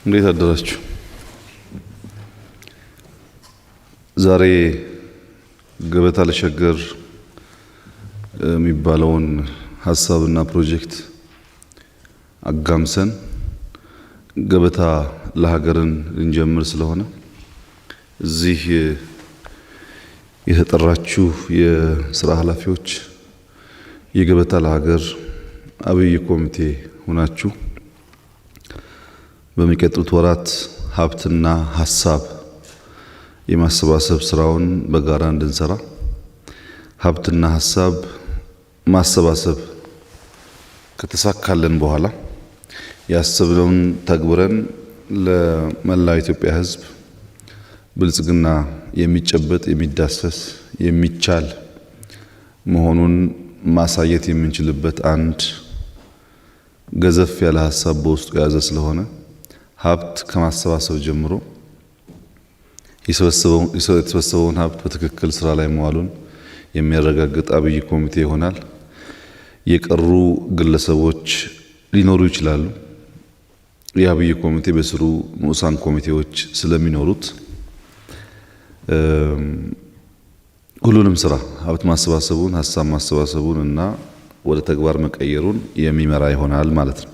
እንዴት አደራችሁ? ዛሬ ገበታ ለሸገር የሚባለውን ሀሳብና ፕሮጀክት አጋምሰን ገበታ ለሀገርን ልንጀምር ስለሆነ እዚህ የተጠራችሁ የስራ ኃላፊዎች የገበታ ለሀገር አብይ ኮሚቴ ሆናችሁ በሚቀጥሉት ወራት ሀብትና ሀሳብ የማሰባሰብ ስራውን በጋራ እንድንሰራ ሀብትና ሀሳብ ማሰባሰብ ከተሳካለን በኋላ ያሰብነውን ተግብረን ለመላው ኢትዮጵያ ሕዝብ ብልጽግና የሚጨበጥ የሚዳሰስ የሚቻል መሆኑን ማሳየት የምንችልበት አንድ ገዘፍ ያለ ሀሳብ በውስጡ የያዘ ስለሆነ ሀብት ከማሰባሰብ ጀምሮ የተሰበሰበውን ሀብት በትክክል ስራ ላይ መዋሉን የሚያረጋግጥ አብይ ኮሚቴ ይሆናል። የቀሩ ግለሰቦች ሊኖሩ ይችላሉ። የአብይ ኮሚቴ በስሩ ንዑሳን ኮሚቴዎች ስለሚኖሩት ሁሉንም ስራ ሀብት ማሰባሰቡን፣ ሀሳብ ማሰባሰቡን እና ወደ ተግባር መቀየሩን የሚመራ ይሆናል ማለት ነው።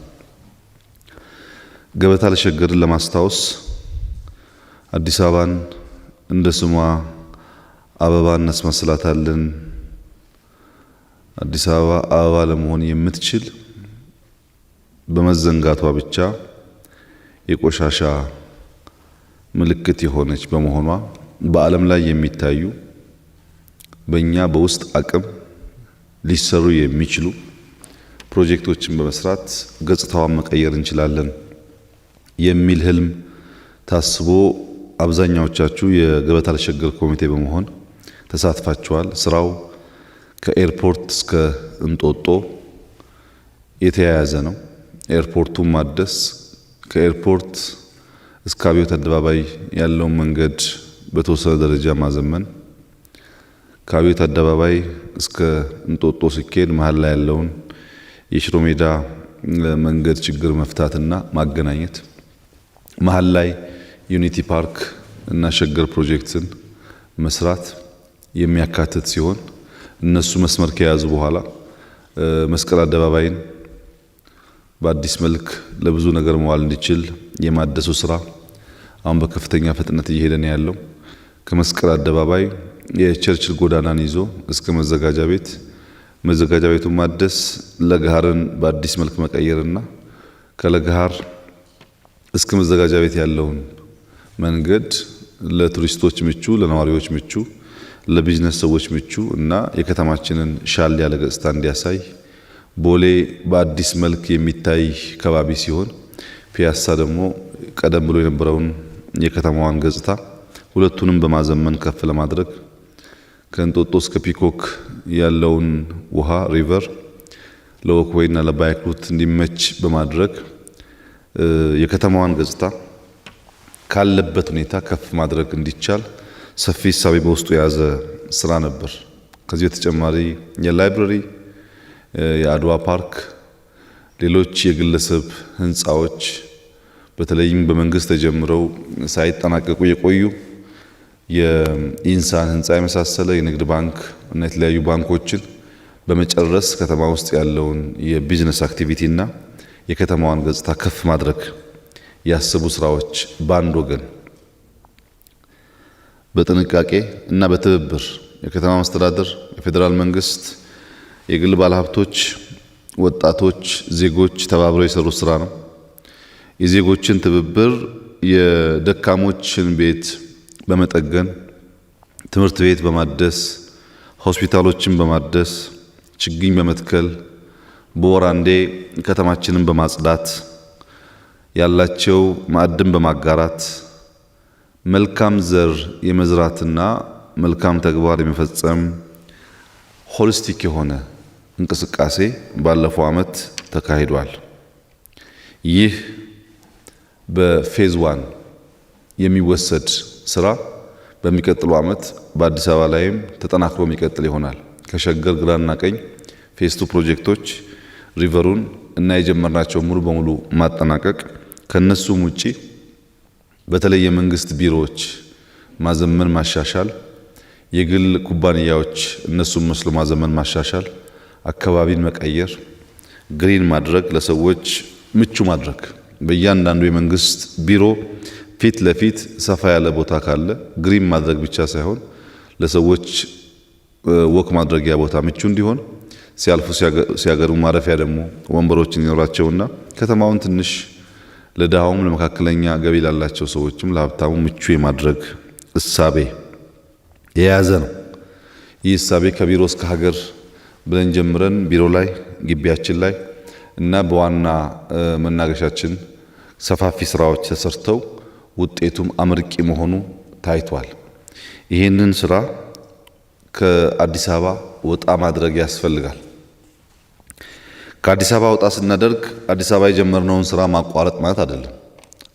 ገበታ ለሸገርን ለማስታወስ አዲስ አበባን እንደ ስሟ አበባ እናስመስላታለን። አዲስ አበባ አበባ ለመሆን የምትችል በመዘንጋቷ ብቻ የቆሻሻ ምልክት የሆነች በመሆኗ በዓለም ላይ የሚታዩ በእኛ በውስጥ አቅም ሊሰሩ የሚችሉ ፕሮጀክቶችን በመስራት ገጽታዋን መቀየር እንችላለን የሚል ህልም ታስቦ አብዛኛዎቻችሁ የገበታ ለሸገር ኮሚቴ በመሆን ተሳትፋችኋል። ስራው ከኤርፖርት እስከ እንጦጦ የተያያዘ ነው። ኤርፖርቱን ማደስ፣ ከኤርፖርት እስከ አብዮት አደባባይ ያለውን መንገድ በተወሰነ ደረጃ ማዘመን፣ ከአብዮት አደባባይ እስከ እንጦጦ ሲኬድ መሀል ላይ ያለውን የሽሮ ሜዳ መንገድ ችግር መፍታትና ማገናኘት፣ መሀል ላይ ዩኒቲ ፓርክ እና ሸገር ፕሮጀክትን መስራት የሚያካትት ሲሆን እነሱ መስመር ከያዙ በኋላ መስቀል አደባባይን በአዲስ መልክ ለብዙ ነገር መዋል እንዲችል የማደሱ ስራ አሁን በከፍተኛ ፍጥነት እየሄደ ነው ያለው። ከመስቀል አደባባይ የቸርችል ጎዳናን ይዞ እስከ መዘጋጃ ቤቱን ማደስ፣ ለገሃርን በአዲስ መልክ መቀየርና ከለገሃር እስከ መዘጋጃ ቤት ያለውን መንገድ ለቱሪስቶች ምቹ፣ ለነዋሪዎች ምቹ፣ ለቢዝነስ ሰዎች ምቹ እና የከተማችንን ሻል ያለ ገጽታ እንዲያሳይ ቦሌ በአዲስ መልክ የሚታይ ከባቢ ሲሆን ፒያሳ ደግሞ ቀደም ብሎ የነበረውን የከተማዋን ገጽታ ሁለቱንም በማዘመን ከፍ ለማድረግ ከእንጦጦ እስከ ፒኮክ ያለውን ውሃ ሪቨር ለወክወይና ለባይክ ሩት እንዲመች በማድረግ የከተማዋን ገጽታ ካለበት ሁኔታ ከፍ ማድረግ እንዲቻል ሰፊ ሀሳብ በውስጡ የያዘ ስራ ነበር። ከዚህ በተጨማሪ የላይብረሪ፣ የአድዋ ፓርክ፣ ሌሎች የግለሰብ ህንፃዎች በተለይም በመንግስት ተጀምረው ሳይጠናቀቁ የቆዩ የኢንሳን ህንፃ የመሳሰለ የንግድ ባንክ እና የተለያዩ ባንኮችን በመጨረስ ከተማ ውስጥ ያለውን የቢዝነስ አክቲቪቲ እና የከተማዋን ገጽታ ከፍ ማድረግ ያሰቡ ስራዎች በአንድ ወገን በጥንቃቄ እና በትብብር የከተማ መስተዳድር፣ የፌዴራል መንግስት፣ የግል ባለሀብቶች፣ ወጣቶች፣ ዜጎች ተባብረው የሰሩት ስራ ነው። የዜጎችን ትብብር የደካሞችን ቤት በመጠገን ትምህርት ቤት በማደስ ሆስፒታሎችን በማደስ ችግኝ በመትከል በወር አንዴ ከተማችንን በማጽዳት ያላቸው ማዕድን በማጋራት መልካም ዘር የመዝራትና መልካም ተግባር የመፈጸም ሆሊስቲክ የሆነ እንቅስቃሴ ባለፈው ዓመት ተካሂዷል። ይህ በፌዝ 1 የሚወሰድ ስራ በሚቀጥለው ዓመት በአዲስ አበባ ላይም ተጠናክሮ የሚቀጥል ይሆናል። ከሸገር ግራና ቀኝ ፌዝ 2 ፕሮጀክቶች ሪቨሩን እና የጀመርናቸው ሙሉ በሙሉ ማጠናቀቅ ከነሱም ውጪ በተለይ የመንግስት ቢሮዎች ማዘመን ማሻሻል፣ የግል ኩባንያዎች እነሱን መስሎ ማዘመን ማሻሻል፣ አካባቢን መቀየር፣ ግሪን ማድረግ፣ ለሰዎች ምቹ ማድረግ። በእያንዳንዱ የመንግስት ቢሮ ፊት ለፊት ሰፋ ያለ ቦታ ካለ ግሪን ማድረግ ብቻ ሳይሆን ለሰዎች ወክ ማድረጊያ ቦታ ምቹ እንዲሆን፣ ሲያልፉ ሲያገሩ ማረፊያ ደግሞ ወንበሮች እንዲኖራቸውና ከተማውን ትንሽ ለድሃውም ለመካከለኛ ገቢ ላላቸው ሰዎችም ለሀብታሙ ምቹ የማድረግ እሳቤ የያዘ ነው። ይህ እሳቤ ከቢሮ እስከ ሀገር ብለን ጀምረን ቢሮ ላይ ግቢያችን ላይ እና በዋና መናገሻችን ሰፋፊ ስራዎች ተሰርተው ውጤቱም አመርቂ መሆኑ ታይቷል። ይህንን ስራ ከአዲስ አበባ ወጣ ማድረግ ያስፈልጋል። ከአዲስ አበባ ወጣ ስናደርግ አዲስ አበባ የጀመርነውን ስራ ማቋረጥ ማለት አይደለም።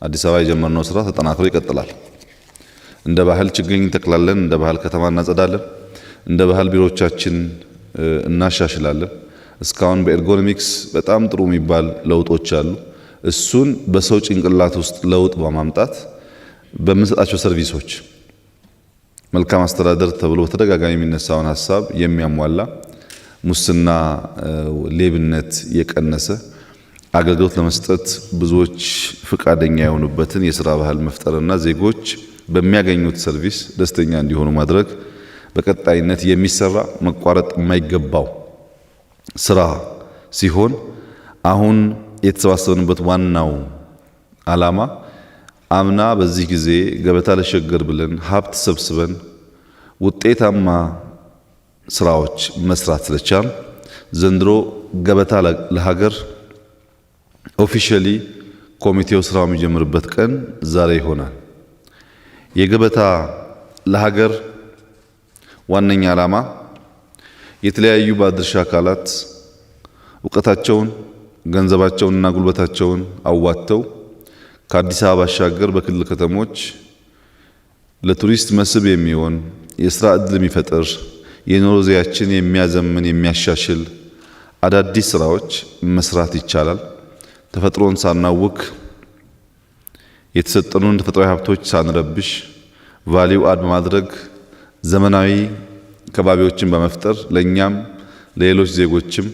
አዲስ አበባ የጀመርነው ስራ ተጠናክሮ ይቀጥላል። እንደ ባህል ችግኝ እንተክላለን፣ እንደ ባህል ከተማ እናጸዳለን፣ እንደ ባህል ቢሮዎቻችን እናሻሽላለን። እስካሁን በኤርጎኖሚክስ በጣም ጥሩ የሚባል ለውጦች አሉ። እሱን በሰው ጭንቅላት ውስጥ ለውጥ በማምጣት በምንሰጣቸው ሰርቪሶች መልካም አስተዳደር ተብሎ በተደጋጋሚ የሚነሳውን ሀሳብ የሚያሟላ ሙስና፣ ሌብነት የቀነሰ አገልግሎት ለመስጠት ብዙዎች ፍቃደኛ የሆኑበትን የስራ ባህል መፍጠርና ዜጎች በሚያገኙት ሰርቪስ ደስተኛ እንዲሆኑ ማድረግ በቀጣይነት የሚሰራ መቋረጥ የማይገባው ስራ ሲሆን አሁን የተሰባሰብንበት ዋናው ዓላማ አምና በዚህ ጊዜ ገበታ ለሸገር ብለን ሀብት ሰብስበን ውጤታማ ስራዎች መስራት ስለቻል ዘንድሮ ገበታ ለሀገር ኦፊሻሊ ኮሚቴው ስራው የሚጀምርበት ቀን ዛሬ ይሆናል። የገበታ ለሀገር ዋነኛ ዓላማ የተለያዩ ባለድርሻ አካላት እውቀታቸውን፣ ገንዘባቸውንና ጉልበታቸውን አዋጥተው ከአዲስ አበባ ባሻገር በክልል ከተሞች ለቱሪስት መስህብ የሚሆን የስራ ዕድል የሚፈጥር የኑሮ ዘይቤያችን የሚያዘምን የሚያሻሽል አዳዲስ ስራዎች መስራት ይቻላል። ተፈጥሮን ሳናውክ የተሰጠኑን ተፈጥሯዊ ሀብቶች ሳንረብሽ ቫልዩ አድ በማድረግ ዘመናዊ ከባቢዎችን በመፍጠር ለኛም ለሌሎች ዜጎችም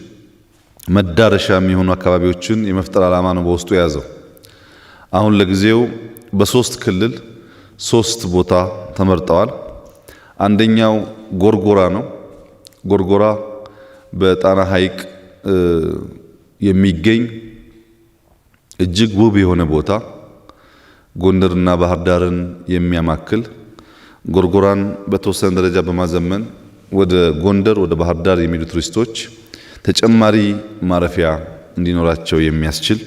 መዳረሻ የሚሆኑ አካባቢዎችን የመፍጠር ዓላማ ነው በውስጡ የያዘው። አሁን ለጊዜው በሶስት ክልል 3 ቦታ ተመርጠዋል። አንደኛው ጎርጎራ ነው። ጎርጎራ በጣና ሐይቅ የሚገኝ እጅግ ውብ የሆነ ቦታ፣ ጎንደርና ባህር ዳርን የሚያማክል ጎርጎራን በተወሰነ ደረጃ በማዘመን ወደ ጎንደር ወደ ባህር ዳር የሚሄዱ ቱሪስቶች ተጨማሪ ማረፊያ እንዲኖራቸው የሚያስችል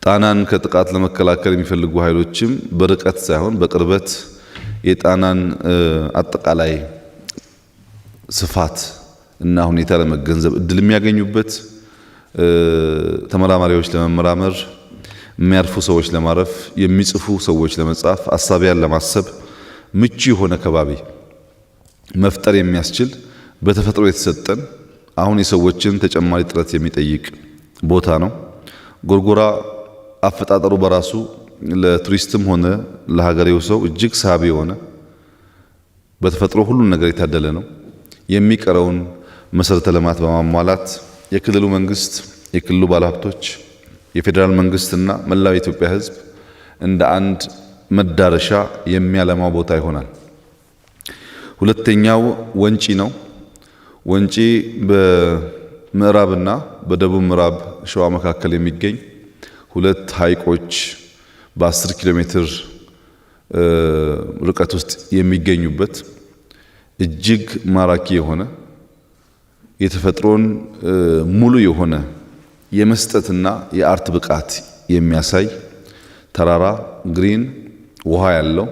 ጣናን ከጥቃት ለመከላከል የሚፈልጉ ኃይሎችም በርቀት ሳይሆን በቅርበት የጣናን አጠቃላይ ስፋት እና ሁኔታ ለመገንዘብ እድል የሚያገኙበት፣ ተመራማሪዎች ለመመራመር፣ የሚያርፉ ሰዎች ለማረፍ፣ የሚጽፉ ሰዎች ለመጻፍ፣ አሳቢያን ለማሰብ ምቹ የሆነ ከባቢ መፍጠር የሚያስችል በተፈጥሮ የተሰጠን አሁን የሰዎችን ተጨማሪ ጥረት የሚጠይቅ ቦታ ነው። ጎርጎራ አፈጣጠሩ በራሱ ለቱሪስትም ሆነ ለሀገሬው ሰው እጅግ ሳቢ የሆነ በተፈጥሮ ሁሉን ነገር የታደለ ነው። የሚቀረውን መሰረተ ልማት በማሟላት የክልሉ መንግስት፣ የክልሉ ባለሀብቶች፣ የፌዴራል መንግስትና መላው የኢትዮጵያ ሕዝብ እንደ አንድ መዳረሻ የሚያለማው ቦታ ይሆናል። ሁለተኛው ወንጪ ነው። ወንጪ በምዕራብና በደቡብ ምዕራብ ሸዋ መካከል የሚገኝ 2 ሐይቆች በ10 ኪሎ ሜትር ርቀት ውስጥ የሚገኙበት እጅግ ማራኪ የሆነ የተፈጥሮን ሙሉ የሆነ የመስጠትና የአርት ብቃት የሚያሳይ ተራራ፣ ግሪን፣ ውሃ ያለው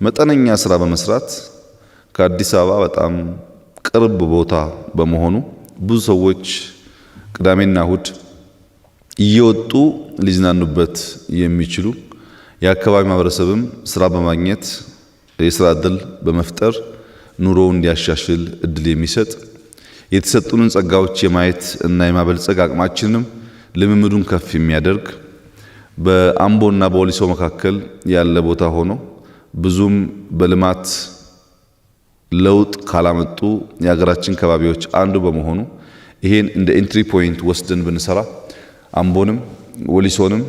መጠነኛ ስራ በመስራት ከአዲስ አበባ በጣም ቅርብ ቦታ በመሆኑ ብዙ ሰዎች ቅዳሜና እሁድ እየወጡ ሊዝናኑበት የሚችሉ የአካባቢ ማህበረሰብም ስራ በማግኘት የስራ እድል በመፍጠር ኑሮው እንዲያሻሽል እድል የሚሰጥ የተሰጡንን ጸጋዎች የማየት እና የማበልጸግ አቅማችንንም ልምምዱን ከፍ የሚያደርግ በአምቦና በወሊሶ መካከል ያለ ቦታ ሆኖ ብዙም በልማት ለውጥ ካላመጡ የሀገራችን ከባቢዎች አንዱ በመሆኑ ይሄን እንደ ኤንትሪ ፖይንት ወስደን ብንሰራ አምቦንም ወሊሶንም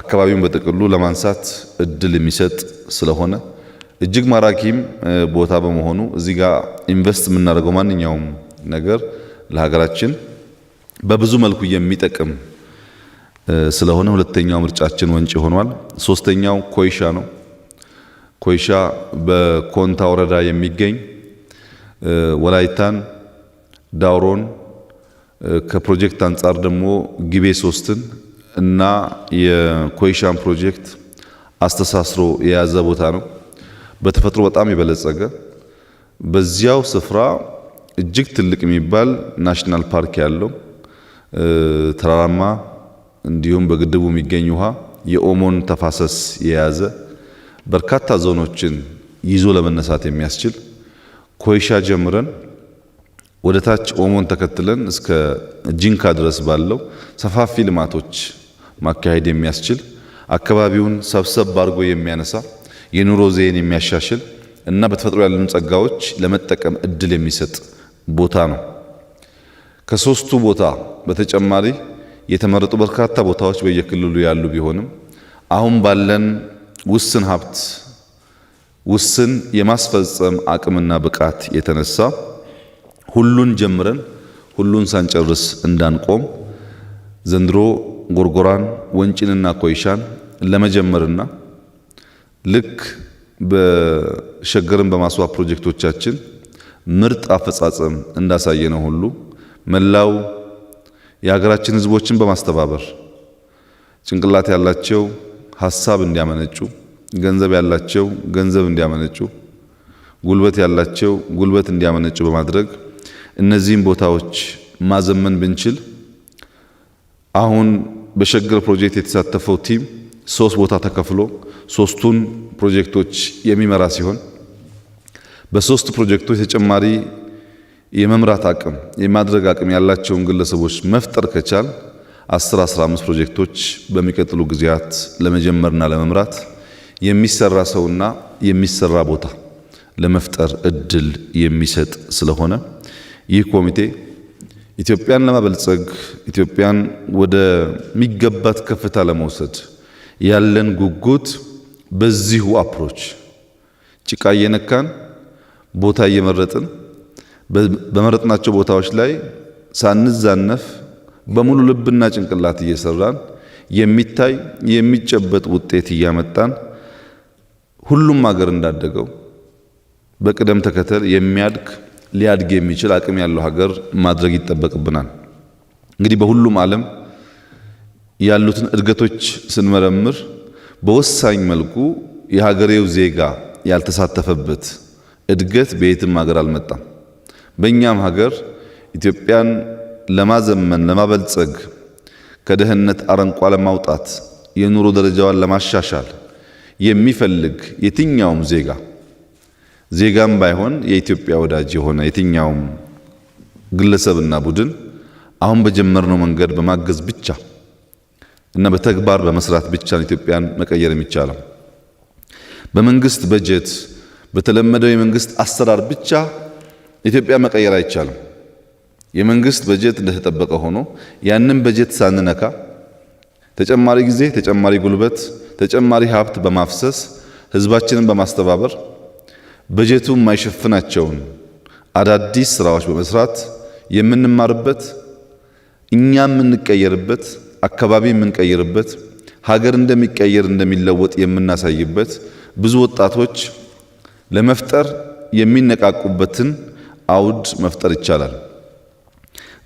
አካባቢውን በጥቅሉ ለማንሳት እድል የሚሰጥ ስለሆነ እጅግ ማራኪም ቦታ በመሆኑ እዚህ ጋር ኢንቨስት የምናደርገው ማንኛውም ነገር ለሀገራችን በብዙ መልኩ የሚጠቅም ስለሆነ ሁለተኛው ምርጫችን ወንጪ ሆኗል። ሶስተኛው ኮይሻ ነው። ኮይሻ በኮንታ ወረዳ የሚገኝ ወላይታን፣ ዳውሮን ከፕሮጀክት አንጻር ደግሞ ጊቤ ሶስትን እና የኮይሻን ፕሮጀክት አስተሳስሮ የያዘ ቦታ ነው። በተፈጥሮ በጣም የበለጸገ በዚያው ስፍራ እጅግ ትልቅ የሚባል ናሽናል ፓርክ ያለው ተራራማ እንዲሁም በግድቡ የሚገኝ ውሃ የኦሞን ተፋሰስ የያዘ በርካታ ዞኖችን ይዞ ለመነሳት የሚያስችል ኮይሻ ጀምረን ወደ ታች ኦሞን ተከትለን እስከ ጂንካ ድረስ ባለው ሰፋፊ ልማቶች ማካሄድ የሚያስችል አካባቢውን ሰብሰብ አድርጎ የሚያነሳ የኑሮ ዘይቤን የሚያሻሽል እና በተፈጥሮ ያሉን ጸጋዎች ለመጠቀም እድል የሚሰጥ ቦታ ነው። ከሶስቱ ቦታ በተጨማሪ የተመረጡ በርካታ ቦታዎች በየክልሉ ያሉ ቢሆንም አሁን ባለን ውስን ሀብት ውስን የማስፈጸም አቅምና ብቃት የተነሳ ሁሉን ጀምረን ሁሉን ሳንጨርስ እንዳንቆም ዘንድሮ ጎርጎራን ወንጪንና ኮይሻን ለመጀመርና ልክ በሸገርን በማስዋብ ፕሮጀክቶቻችን ምርጥ አፈጻጸም እንዳሳየነው ሁሉ መላው የሀገራችን ሕዝቦችን በማስተባበር ጭንቅላት ያላቸው ሐሳብ እንዲያመነጩ፣ ገንዘብ ያላቸው ገንዘብ እንዲያመነጩ፣ ጉልበት ያላቸው ጉልበት እንዲያመነጩ በማድረግ እነዚህን ቦታዎች ማዘመን ብንችል አሁን በሸገር ፕሮጀክት የተሳተፈው ቲም 3 ቦታ ተከፍሎ 3ቱን ፕሮጀክቶች የሚመራ ሲሆን በ3 ፕሮጀክቶች ተጨማሪ የመምራት አቅም የማድረግ አቅም ያላቸውን ግለሰቦች መፍጠር ከቻል 10-15 ፕሮጀክቶች በሚቀጥሉ ጊዜያት ለመጀመርና ለመምራት የሚሰራ ሰውና የሚሰራ ቦታ ለመፍጠር እድል የሚሰጥ ስለሆነ ይህ ኮሚቴ ኢትዮጵያን ለማበልጸግ ኢትዮጵያን ወደ ሚገባት ከፍታ ለመውሰድ ያለን ጉጉት በዚሁ አፕሮች ጭቃ እየነካን ቦታ እየመረጥን በመረጥናቸው ቦታዎች ላይ ሳንዛነፍ በሙሉ ልብና ጭንቅላት እየሰራን የሚታይ የሚጨበጥ ውጤት እያመጣን ሁሉም ሀገር እንዳደገው በቅደም ተከተል የሚያድግ ሊያድግ የሚችል አቅም ያለው ሀገር ማድረግ ይጠበቅብናል። እንግዲህ በሁሉም ዓለም ያሉትን እድገቶች ስንመረምር በወሳኝ መልኩ የሀገሬው ዜጋ ያልተሳተፈበት እድገት በየትም ሀገር አልመጣም። በእኛም ሀገር ኢትዮጵያን ለማዘመን ለማበልጸግ ከድህነት አረንቋ ለማውጣት የኑሮ ደረጃዋን ለማሻሻል የሚፈልግ የትኛውም ዜጋም ባይሆን የኢትዮጵያ ወዳጅ የሆነ የትኛውም ግለሰብና ቡድን አሁን በጀመርነው መንገድ በማገዝ ብቻ እና በተግባር በመስራት ብቻ ኢትዮጵያን መቀየር የሚቻለው። በመንግስት በጀት በተለመደው የመንግስት አሰራር ብቻ ኢትዮጵያ መቀየር አይቻልም። የመንግስት በጀት እንደተጠበቀ ሆኖ ያንን በጀት ሳንነካ ተጨማሪ ጊዜ፣ ተጨማሪ ጉልበት፣ ተጨማሪ ሀብት በማፍሰስ ህዝባችንን በማስተባበር በጀቱ የማይሸፍናቸውን አዳዲስ ስራዎች በመስራት የምንማርበት እኛ የምንቀየርበት አካባቢ የምንቀይርበት ሀገር እንደሚቀየር እንደሚለወጥ የምናሳይበት ብዙ ወጣቶች ለመፍጠር የሚነቃቁበትን አውድ መፍጠር ይቻላል።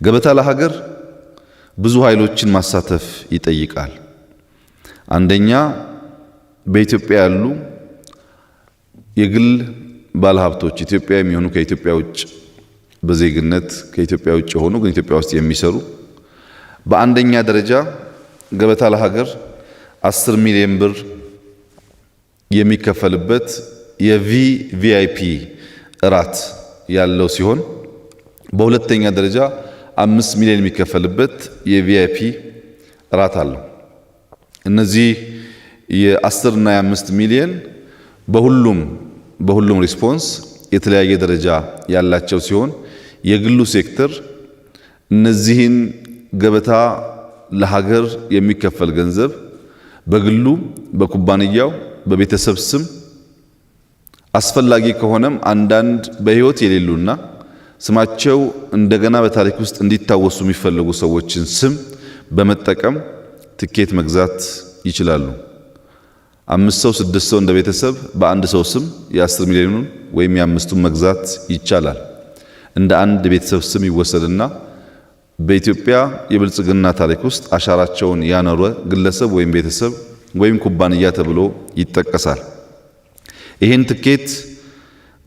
ገበታ ለሀገር ብዙ ኃይሎችን ማሳተፍ ይጠይቃል። አንደኛ በኢትዮጵያ ያሉ የግል ባለሀብቶች ኢትዮጵያ የሚሆኑ ከኢትዮጵያ ውጭ በዜግነት ከኢትዮጵያ ውጭ የሆኑ ግን ኢትዮጵያ ውስጥ የሚሰሩ በአንደኛ ደረጃ ገበታ ለሀገር 10 ሚሊዮን ብር የሚከፈልበት የቪአይፒ እራት ያለው ሲሆን በሁለተኛ ደረጃ 5 ሚሊዮን የሚከፈልበት የቪአይፒ እራት አለው። እነዚህ የ10 እና የ5 ሚሊዮን በሁሉም ሪስፖንስ የተለያየ ደረጃ ያላቸው ሲሆን የግሉ ሴክተር እነዚህን ገበታ ለሀገር የሚከፈል ገንዘብ በግሉ በኩባንያው በቤተሰብ ስም አስፈላጊ ከሆነም አንዳንድ በህይወት የሌሉና ስማቸው እንደገና በታሪክ ውስጥ እንዲታወሱ የሚፈልጉ ሰዎችን ስም በመጠቀም ትኬት መግዛት ይችላሉ። 5 ሰው 6 ሰው እንደ ቤተሰብ በአንድ ሰው ስም የ10 ሚሊዮኑን ወይም የ5ቱን መግዛት ይቻላል። እንደ አንድ ቤተሰብ ስም ይወሰድና በኢትዮጵያ የብልጽግና ታሪክ ውስጥ አሻራቸውን ያኖረ ግለሰብ ወይም ቤተሰብ ወይም ኩባንያ ተብሎ ይጠቀሳል። ይህን ትኬት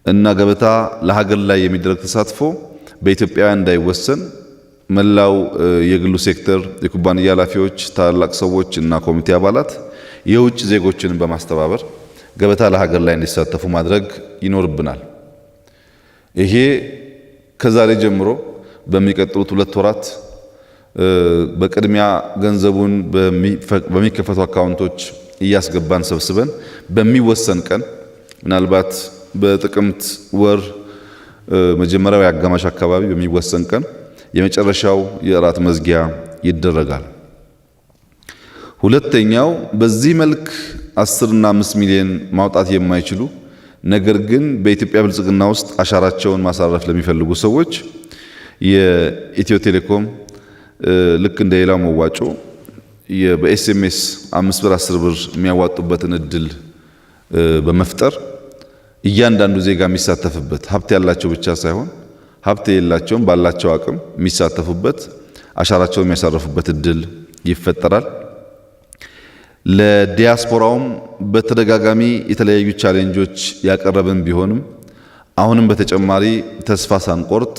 እና ገበታ ለሀገር ላይ የሚደረግ ተሳትፎ በኢትዮጵያውያን እንዳይወሰን መላው የግሉ ሴክተር የኩባንያ ኃላፊዎች፣ ታላላቅ ሰዎች እና ኮሚቴ አባላት የውጭ ዜጎችን በማስተባበር ገበታ ለሀገር ላይ እንዲሳተፉ ማድረግ ይኖርብናል። ይሄ ከዛሬ ጀምሮ በሚቀጥሉት 2 ወራት በቅድሚያ ገንዘቡን በሚከፈቱ አካውንቶች እያስገባን ሰብስበን በሚወሰን ቀን ምናልባት በጥቅምት ወር መጀመሪያው የአጋማሽ አካባቢ በሚወሰን ቀን የመጨረሻው የእራት መዝጊያ ይደረጋል። ሁለተኛው በዚህ መልክ 10 እና 5 ሚሊዮን ማውጣት የማይችሉ ነገር ግን በኢትዮጵያ ብልጽግና ውስጥ አሻራቸውን ማሳረፍ ለሚፈልጉ ሰዎች የኢትዮ ቴሌኮም ልክ እንደ ሌላው መዋጮ በኤስኤምኤስ 5 ብር 10 ብር የሚያዋጡበትን እድል በመፍጠር እያንዳንዱ ዜጋ የሚሳተፍበት ሀብት ያላቸው ብቻ ሳይሆን ሀብት የሌላቸውም ባላቸው አቅም የሚሳተፉበት አሻራቸውን የሚያሳርፉበት እድል ይፈጠራል። ለዲያስፖራውም በተደጋጋሚ የተለያዩ ቻሌንጆች ያቀረብን ቢሆንም አሁንም በተጨማሪ ተስፋ ሳንቆርጥ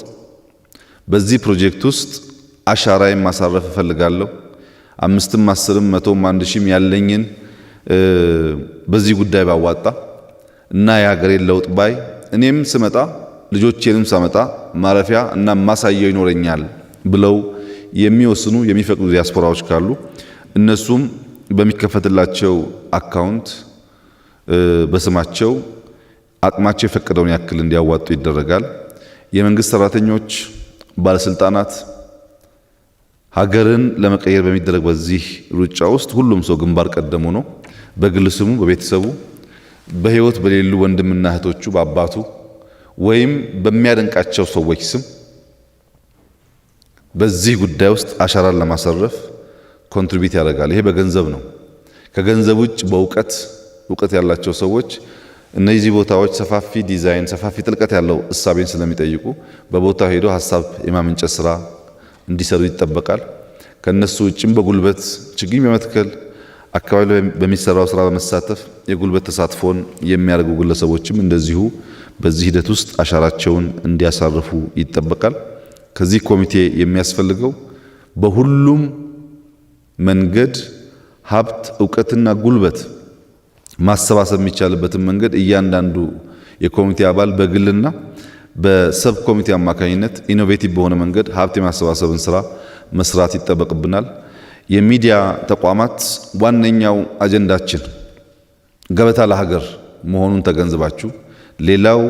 በዚህ ፕሮጀክት ውስጥ አሻራዬን ማሳረፍ እፈልጋለሁ፣ 5ም 10ም 100ም 1000ም ያለኝን በዚህ ጉዳይ ባዋጣ እና የሀገሬን ለውጥ ባይ እኔም ስመጣ ልጆቼንም ሳመጣ ማረፊያ እና ማሳየው ይኖረኛል ብለው የሚወስኑ የሚፈቅዱ ዲያስፖራዎች ካሉ እነሱም በሚከፈትላቸው አካውንት በስማቸው አቅማቸው የፈቀደውን ያክል እንዲያዋጡ ይደረጋል። የመንግስት ሰራተኞች፣ ባለስልጣናት ሀገርን ለመቀየር በሚደረግ በዚህ ሩጫ ውስጥ ሁሉም ሰው ግንባር ቀደም ሆኖ በግል ስሙ፣ በቤተሰቡ፣ በህይወት በሌሉ ወንድምና እህቶቹ፣ በአባቱ ወይም በሚያደንቃቸው ሰዎች ስም በዚህ ጉዳይ ውስጥ አሻራን ለማሳረፍ ኮንትሪቢዩት ያደርጋል። ይሄ በገንዘብ ነው። ከገንዘብ ውጭ በእውቀት ያላቸው ሰዎች እነዚህ ቦታዎች ሰፋፊ ዲዛይን፣ ሰፋፊ ጥልቀት ያለው እሳቤን ስለሚጠይቁ በቦታው ሄዶ ሀሳብ የማመንጨት ስራ እንዲሰሩ ይጠበቃል። ከነሱ ውጭም በጉልበት ችግኝ በመትከል አካባቢ በሚሰራው ስራ በመሳተፍ የጉልበት ተሳትፎን የሚያደርጉ ግለሰቦችም እንደዚሁ በዚህ ሂደት ውስጥ አሻራቸውን እንዲያሳርፉ ይጠበቃል። ከዚህ ኮሚቴ የሚያስፈልገው በሁሉም መንገድ ሀብት፣ እውቀትና ጉልበት ማሰባሰብ የሚቻልበትን መንገድ እያንዳንዱ የኮሚቴ አባል በግልና በሰብ ኮሚቴ አማካኝነት ኢኖቬቲቭ በሆነ መንገድ ሀብት የማሰባሰብን ስራ መስራት ይጠበቅብናል። የሚዲያ ተቋማት ዋነኛው አጀንዳችን ገበታ ለሀገር መሆኑን ተገንዝባችሁ ሌላው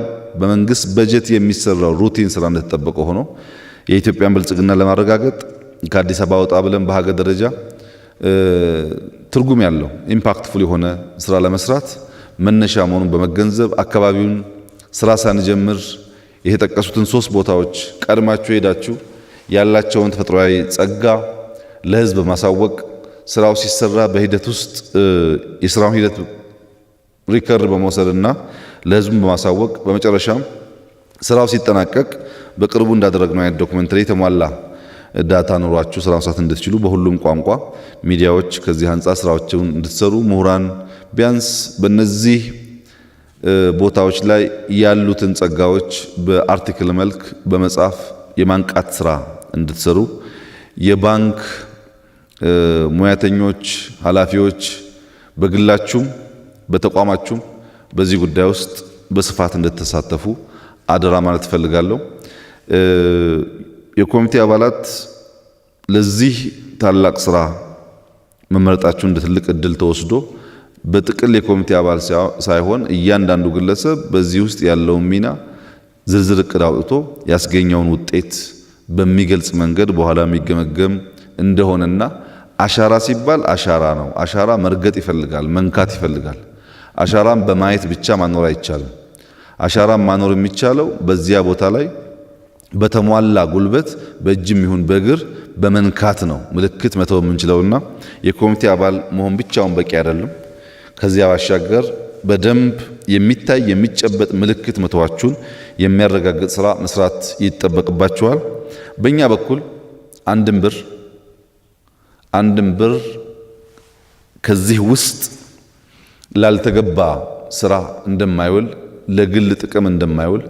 በመንግስት በጀት የሚሰራው ሩቲን ስራ እንደተጠበቀ ሆኖ የኢትዮጵያን ብልጽግና ለማረጋገጥ ከአዲስ አበባ ወጣ ብለን በሀገር ደረጃ ትርጉም ያለው ኢምፓክትፉል የሆነ ስራ ለመስራት መነሻ መሆኑን በመገንዘብ አካባቢውን ስራ ሳንጀምር የተጠቀሱትን 3 ቦታዎች ቀድማችሁ ሄዳችሁ ያላቸውን ተፈጥሯዊ ጸጋ ለህዝብ ማሳወቅ፣ ስራው ሲሰራ በሂደት ውስጥ የስራውን ሂደት ሪከርድ በመውሰድና ለህዝብ በማሳወቅ በመጨረሻም ስራው ሲጠናቀቅ በቅርቡ እንዳደረግነው አይነት ዶክመንተሪ የተሟላ ዳታ ኖሯችሁ ስራ መስራት እንድትችሉ በሁሉም ቋንቋ ሚዲያዎች ከዚህ አንጻር ስራዎችን እንድትሰሩ ምሁራን ቢያንስ በእነዚህ ቦታዎች ላይ ያሉትን ጸጋዎች በአርቲክል መልክ በመጻፍ የማንቃት ስራ እንድትሰሩ የባንክ ሙያተኞች፣ ኃላፊዎች በግላችሁም በተቋማችሁም በዚህ ጉዳይ ውስጥ በስፋት እንድትሳተፉ አደራ ማለት እፈልጋለሁ። የኮሚቴ አባላት ለዚህ ታላቅ ስራ መመረጣችሁ እንደ ትልቅ እድል ተወስዶ በጥቅል የኮሚቴ አባል ሳይሆን እያንዳንዱ ግለሰብ በዚህ ውስጥ ያለውን ሚና ዝርዝር እቅድ አውጥቶ ያስገኘውን ውጤት በሚገልጽ መንገድ በኋላ የሚገመገም እንደሆነና አሻራ ሲባል አሻራ ነው። አሻራ መርገጥ ይፈልጋል፣ መንካት ይፈልጋል። አሻራን በማየት ብቻ ማኖር አይቻልም። አሻራን ማኖር የሚቻለው በዚያ ቦታ ላይ በተሟላ ጉልበት በእጅም ይሁን በእግር በመንካት ነው ምልክት መተው የምንችለውና የኮሚቴ አባል መሆን ብቻውን በቂ አይደለም። ከዚያ ባሻገር በደንብ የሚታይ የሚጨበጥ ምልክት መተዋችሁን የሚያረጋግጥ ስራ መስራት ይጠበቅባችኋል። በእኛ በኩል አንድም ብር ከዚህ ውስጥ ላልተገባ ስራ እንደማይውል፣ ለግል ጥቅም እንደማይውል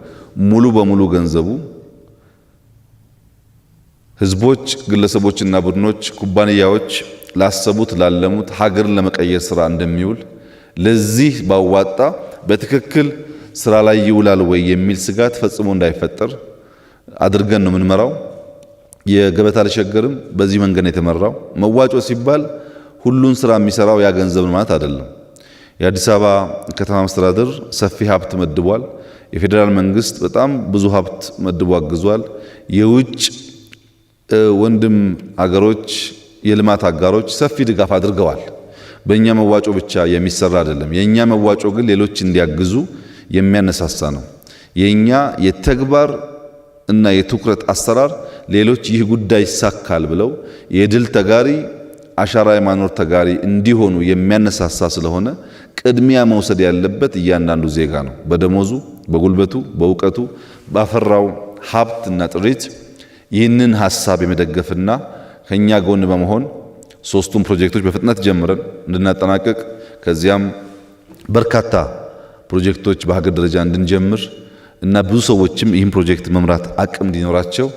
ሙሉ በሙሉ ገንዘቡ ህዝቦች፣ ግለሰቦችና ቡድኖች፣ ኩባንያዎች ላሰቡት ላለሙት ሀገርን ለመቀየር ስራ እንደሚውል ለዚህ ባዋጣ በትክክል ስራ ላይ ይውላል ወይ የሚል ስጋት ፈጽሞ እንዳይፈጠር አድርገን ነው የምንመራው። የገበታ ለሸገርም በዚህ መንገድ ነው የተመራው። መዋጮ ሲባል ሁሉን ስራ የሚሰራው ያ ገንዘብ ማለት አይደለም። የአዲስ አበባ ከተማ መስተዳድር ሰፊ ሀብት መድቧል። የፌዴራል መንግስት በጣም ብዙ ሀብት መድቦ አግዟል። የውጭ ወንድም አገሮች የልማት አጋሮች ሰፊ ድጋፍ አድርገዋል። በእኛ መዋጮ ብቻ የሚሰራ አይደለም። የኛ መዋጮ ግን ሌሎች እንዲያግዙ የሚያነሳሳ ነው። የኛ የተግባር እና የትኩረት አሰራር ሌሎች ይህ ጉዳይ ይሳካል ብለው የድል ተጋሪ አሻራ የማኖር ተጋሪ እንዲሆኑ የሚያነሳሳ ስለሆነ ቅድሚያ መውሰድ ያለበት እያንዳንዱ ዜጋ ነው። በደሞዙ፣ በጉልበቱ፣ በእውቀቱ ባፈራው ሀብትና ጥሪት ይህንን ሐሳብ የመደገፍና ከኛ ጎን በመሆን ሶስቱን ፕሮጀክቶች በፍጥነት ጀምረን እንድናጠናቀቅ ከዚያም በርካታ ፕሮጀክቶች በሀገር ደረጃ እንድንጀምር እና ብዙ ሰዎችም ይህን ፕሮጀክት መምራት አቅም እንዲኖራቸው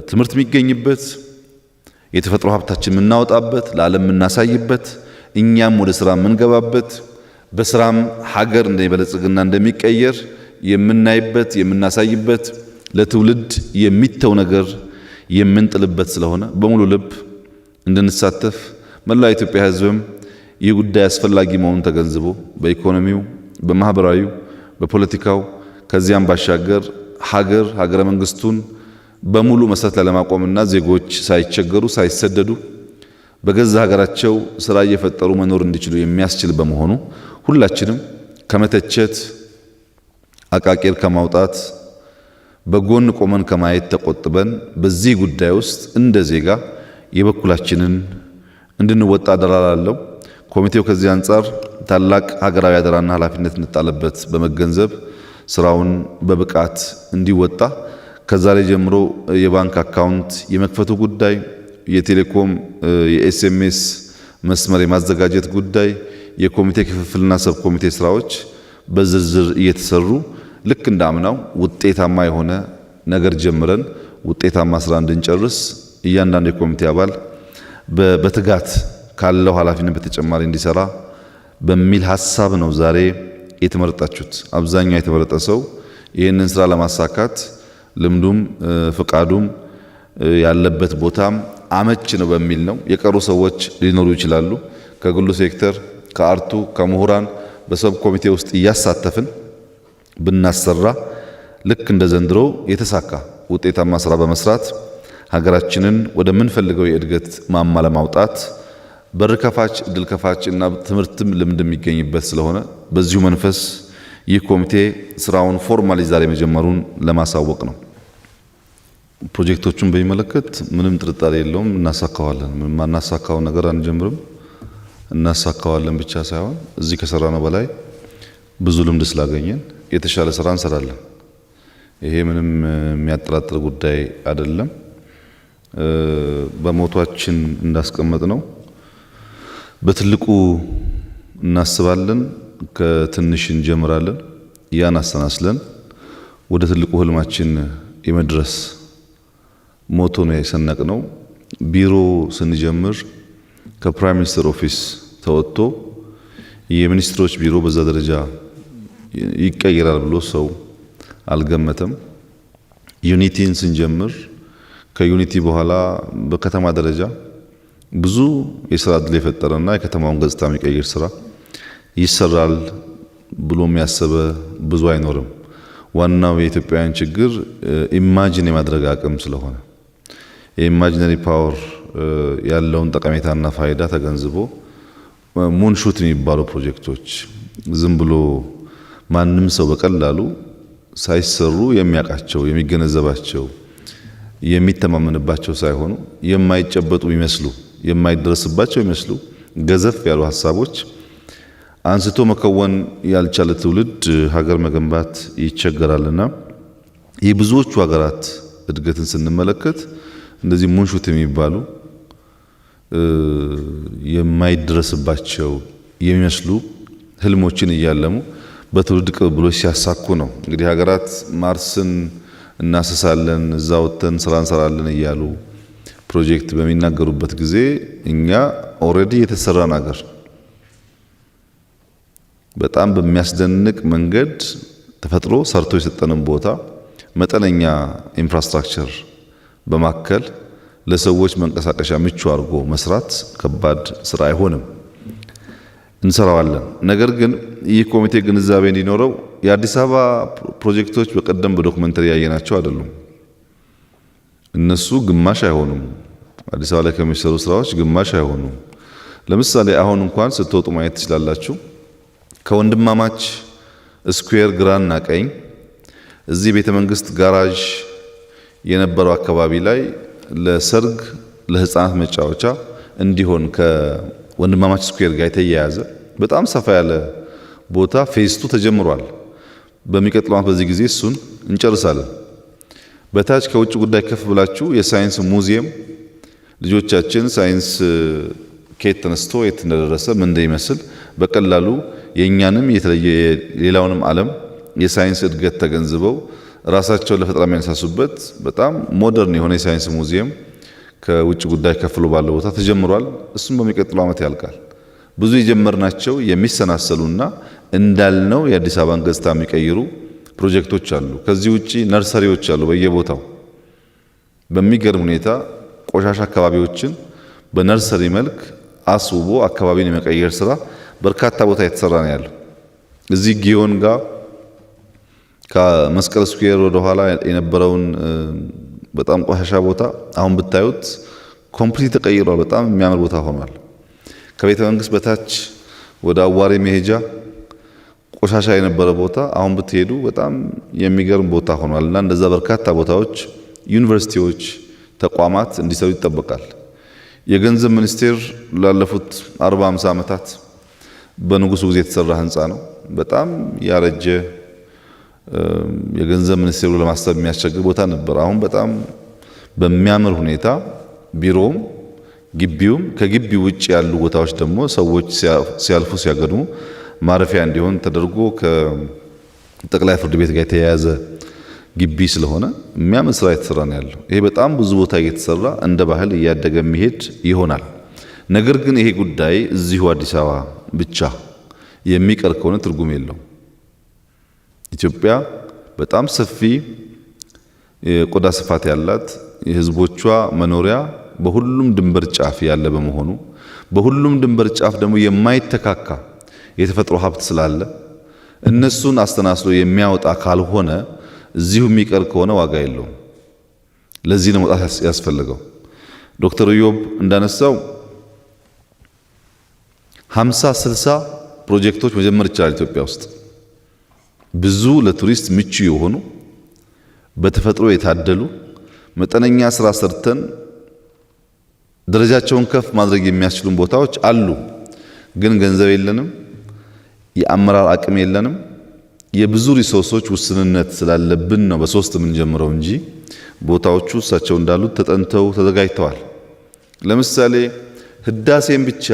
ትምህርት የሚገኝበት የተፈጥሮ ሀብታችን የምናወጣበት ለዓለም የምናሳይበት እኛም ወደ ስራ የምንገባበት በስራም ሀገር እንደሚበለጽግና እንደሚቀየር የምናይበት የምናሳይበት ለትውልድ የሚተው ነገር የምንጥልበት ስለሆነ በሙሉ ልብ እንድንሳተፍ መላው የኢትዮጵያ ሕዝብም ይህ ጉዳይ አስፈላጊ መሆኑን ተገንዝቦ በኢኮኖሚው፣ በማህበራዊው፣ በፖለቲካው ከዚያም ባሻገር ሀገረ መንግስቱን በሙሉ መሰረት ላይ ለማቆምና ዜጎች ሳይቸገሩ ሳይሰደዱ በገዛ ሀገራቸው ስራ እየፈጠሩ መኖር እንዲችሉ የሚያስችል በመሆኑ ሁላችንም ከመተቸት አቃቂር ከማውጣት በጎን ቆመን ከማየት ተቆጥበን በዚህ ጉዳይ ውስጥ እንደ ዜጋ የበኩላችንን እንድንወጣ አደራላለሁ። ኮሚቴው ከዚህ አንጻር ታላቅ ሀገራዊ አደራና ኃላፊነት እንጣለበት በመገንዘብ ስራውን በብቃት እንዲወጣ ከዛሬ ጀምሮ የባንክ አካውንት የመክፈቱ ጉዳይ፣ የቴሌኮም የኤስኤምኤስ መስመር የማዘጋጀት ጉዳይ፣ የኮሚቴ ክፍፍልና ሰብ ኮሚቴ ስራዎች በዝርዝር እየተሰሩ ልክ እንዳምናው ውጤታማ የሆነ ነገር ጀምረን ውጤታማ ስራ እንድንጨርስ እያንዳንዱ የኮሚቴ አባል በትጋት ካለው ኃላፊነት በተጨማሪ እንዲሰራ በሚል ሐሳብ ነው ዛሬ የተመረጣችሁት። አብዛኛው የተመረጠ ሰው ይህንን ስራ ለማሳካት ልምዱም ፍቃዱም ያለበት ቦታም አመች ነው በሚል ነው። የቀሩ ሰዎች ሊኖሩ ይችላሉ። ከግሉ ሴክተር፣ ከአርቱ፣ ከምሁራን በሰብ ኮሚቴ ውስጥ እያሳተፍን ብናሰራ ልክ እንደ ዘንድሮ የተሳካ ውጤታማ ስራ በመስራት ሀገራችንን ወደምንፈልገው የእድገት ማማ ለማውጣት በር ከፋች እድል ከፋች እና ትምህርትም ልምድ የሚገኝበት ስለሆነ በዚሁ መንፈስ ይህ ኮሚቴ ስራውን ፎርማሊ ዛሬ መጀመሩን ለማሳወቅ ነው። ፕሮጀክቶቹን በሚመለከት ምንም ጥርጣሬ የለውም፣ እናሳካዋለን። ምንም ማናሳካው ነገር አንጀምርም፣ እናሳካዋለን ብቻ ሳይሆን እዚህ ከሰራነው በላይ ብዙ ልምድ ስላገኘን የተሻለ ስራ እንሰራለን። ይሄ ምንም የሚያጠራጥር ጉዳይ አይደለም። በሞቷችን እንዳስቀመጥ ነው በትልቁ እናስባለን፣ ከትንሽ እንጀምራለን። ያን አሰናስለን ወደ ትልቁ ህልማችን የመድረስ ሞቶ ነው የሰነቅነው። ቢሮ ስንጀምር ከፕራይም ሚኒስትር ኦፊስ ተወጥቶ የሚኒስትሮች ቢሮ በዛ ደረጃ ይቀየራል ብሎ ሰው አልገመተም። ዩኒቲን ስንጀምር ከዩኒቲ በኋላ በከተማ ደረጃ ብዙ የስራ ዕድል የፈጠረና የከተማውን ገጽታ የሚቀይር ስራ ይሰራል ብሎ የሚያስበ ብዙ አይኖርም። ዋናው የኢትዮጵያውያን ችግር ኢማጂን የማድረግ አቅም ስለሆነ የኢማጂነሪ ፓወር ያለውን ጠቀሜታና ፋይዳ ተገንዝቦ ሙንሹት የሚባሉ ፕሮጀክቶች ዝም ብሎ ማንም ሰው በቀላሉ ሳይሰሩ የሚያውቃቸው የሚገነዘባቸው የሚተማመንባቸው ሳይሆኑ የማይጨበጡ የሚመስሉ የማይደረስባቸው የሚመስሉ ገዘፍ ያሉ ሀሳቦች አንስቶ መከወን ያልቻለ ትውልድ ሀገር መገንባት ይቸገራልና የብዙዎቹ ሀገራት እድገትን ስንመለከት እንደዚህ ሙንሹት የሚባሉ የማይደረስባቸው የሚመስሉ ህልሞችን እያለሙ በትውልድ ቅብብሎች ሲያሳኩ ነው። እንግዲህ ሀገራት ማርስን እናስሳለን እዛ ወጥተን ስራ እንሰራለን እያሉ ፕሮጀክት በሚናገሩበት ጊዜ እኛ ኦልሬዲ የተሰራን ሀገር በጣም በሚያስደንቅ መንገድ ተፈጥሮ ሰርቶ የሰጠንን ቦታ መጠነኛ ኢንፍራስትራክቸር በማከል ለሰዎች መንቀሳቀሻ ምቹ አድርጎ መስራት ከባድ ስራ አይሆንም። እንሰራዋለን። ነገር ግን ይህ ኮሚቴ ግንዛቤ እንዲኖረው የአዲስ አበባ ፕሮጀክቶች በቀደም በዶክመንተሪ ያየናቸው አይደሉም። እነሱ ግማሽ አይሆኑም። አዲስ አበባ ላይ ከሚሰሩ ስራዎች ግማሽ አይሆኑም። ለምሳሌ አሁን እንኳን ስትወጡ ማየት ትችላላችሁ። ከወንድማማች ስኩዌር ግራና ቀኝ እዚህ ቤተ መንግስት ጋራዥ የነበረው አካባቢ ላይ ለሰርግ ለህፃናት መጫወቻ እንዲሆን ከወንድማማች ስኩዌር ጋር የተያያዘ በጣም ሰፋ ያለ ቦታ ፌስቱ ተጀምሯል። በሚቀጥለው ዓመት በዚህ ጊዜ እሱን እንጨርሳለን። በታች ከውጭ ጉዳይ ከፍ ብላችሁ የሳይንስ ሙዚየም ልጆቻችን ሳይንስ ከየት ተነስቶ የት እንደደረሰ ምን እንደሚመስል በቀላሉ የኛንም የተለየ ሌላውንም ዓለም የሳይንስ እድገት ተገንዝበው ራሳቸውን ለፈጠራ የሚያነሳሱበት በጣም ሞደርን የሆነ የሳይንስ ሙዚየም ከውጭ ጉዳይ ከፍሎ ባለው ቦታ ተጀምሯል። እሱም በሚቀጥለው ዓመት ያልቃል። ብዙ የጀመርናቸው የሚሰናሰሉና እንዳልነው የአዲስ አበባን ገጽታ የሚቀይሩ ፕሮጀክቶች አሉ። ከዚህ ውጪ ነርሰሪዎች አሉ በየቦታው በሚገርም ሁኔታ ቆሻሻ አካባቢዎችን በነርሰሪ መልክ አስውቦ አካባቢን የመቀየር ስራ በርካታ ቦታ የተሰራ ነው ያለው። እዚህ ጊዮን ጋር ከመስቀል ስኩዌር ወደ ኋላ የነበረውን በጣም ቆሻሻ ቦታ አሁን ብታዩት ኮምፕሊት ተቀይሯል። በጣም የሚያምር ቦታ ሆኗል። ከቤተ መንግስት በታች ወደ አዋሪ መሄጃ ቆሻሻ የነበረ ቦታ አሁን ብትሄዱ በጣም የሚገርም ቦታ ሆኗል። እና እንደዛ በርካታ ቦታዎች ዩኒቨርሲቲዎች፣ ተቋማት እንዲሰሩ ይጠበቃል። የገንዘብ ሚኒስቴር ላለፉት 40-50 ዓመታት በንጉሱ ጊዜ የተሰራ ህንፃ ነው። በጣም ያረጀ የገንዘብ ሚኒስቴሩ ለማሰብ የሚያስቸግር ቦታ ነበር። አሁን በጣም በሚያምር ሁኔታ ቢሮውም ግቢውም ከግቢው ውጭ ያሉ ቦታዎች ደግሞ ሰዎች ሲያልፉ ሲያገድሙ ማረፊያ እንዲሆን ተደርጎ ከጠቅላይ ፍርድ ቤት ጋር የተያያዘ ግቢ ስለሆነ የሚያምር ስራ የተሰራ ነው ያለው። ይሄ በጣም ብዙ ቦታ እየተሰራ እንደ ባህል እያደገ የሚሄድ ይሆናል። ነገር ግን ይሄ ጉዳይ እዚሁ አዲስ አበባ ብቻ የሚቀር ከሆነ ትርጉም የለው። ኢትዮጵያ በጣም ሰፊ የቆዳ ስፋት ያላት የህዝቦቿ መኖሪያ በሁሉም ድንበር ጫፍ ያለ በመሆኑ በሁሉም ድንበር ጫፍ ደግሞ የማይተካካ የተፈጥሮ ሀብት ስላለ እነሱን አስተናስሎ የሚያወጣ ካልሆነ እዚሁ የሚቀር ከሆነ ዋጋ የለውም። ለዚህ ነው መውጣት ያስፈልገው። ዶክተር ኢዮብ እንዳነሳው 50-60 ፕሮጀክቶች መጀመር ይቻላል ኢትዮጵያ ውስጥ ብዙ ለቱሪስት ምቹ የሆኑ በተፈጥሮ የታደሉ መጠነኛ ስራ ሰርተን ደረጃቸውን ከፍ ማድረግ የሚያስችሉን ቦታዎች አሉ። ግን ገንዘብ የለንም፣ የአመራር አቅም የለንም። የብዙ ሪሶርሶች ውስንነት ስላለብን ነው በሶስት የምንጀምረው እንጂ ቦታዎቹ እሳቸው እንዳሉት ተጠንተው ተዘጋጅተዋል። ለምሳሌ ህዳሴን ብቻ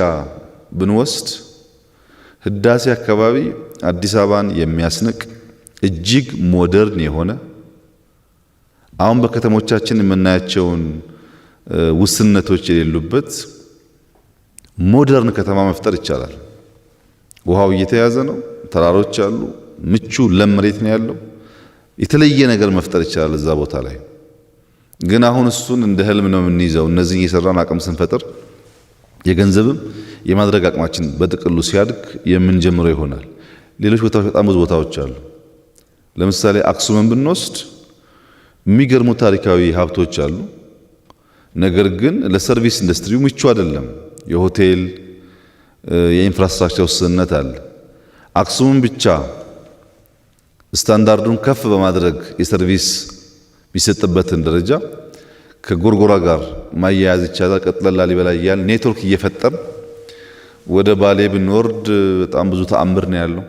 ብንወስድ ህዳሴ አካባቢ አዲስ አበባን የሚያስንቅ እጅግ ሞደርን የሆነ አሁን በከተሞቻችን የምናያቸውን ውስንነቶች የሌሉበት ሞደርን ከተማ መፍጠር ይቻላል። ውሃው እየተያዘ ነው፣ ተራሮች አሉ፣ ምቹ ለም መሬት ነው ያለው። የተለየ ነገር መፍጠር ይቻላል እዛ ቦታ ላይ። ግን አሁን እሱን እንደ ህልም ነው የምንይዘው። እነዚህ እየሰራን አቅም ስንፈጥር የገንዘብም የማድረግ አቅማችን በጥቅሉ ሲያድግ የምንጀምረው ይሆናል። ሌሎች ቦታዎች በጣም ብዙ ቦታዎች አሉ። ለምሳሌ አክሱምን ብንወስድ የሚገርሙ ታሪካዊ ሀብቶች አሉ። ነገር ግን ለሰርቪስ ኢንዱስትሪው ምቹ አይደለም። የሆቴል የኢንፍራስትራክቸር ውስንነት አለ። አክሱምን ብቻ ስታንዳርዱን ከፍ በማድረግ የሰርቪስ ቢሰጥበትን ደረጃ ከጎርጎራ ጋር ማያያዝ ይቻላል። ቀጥለን ላሊበላ እያልን ኔትወርክ እየፈጠር ወደ ባሌ ብንወርድ በጣም ብዙ ተአምር ነው ያለው።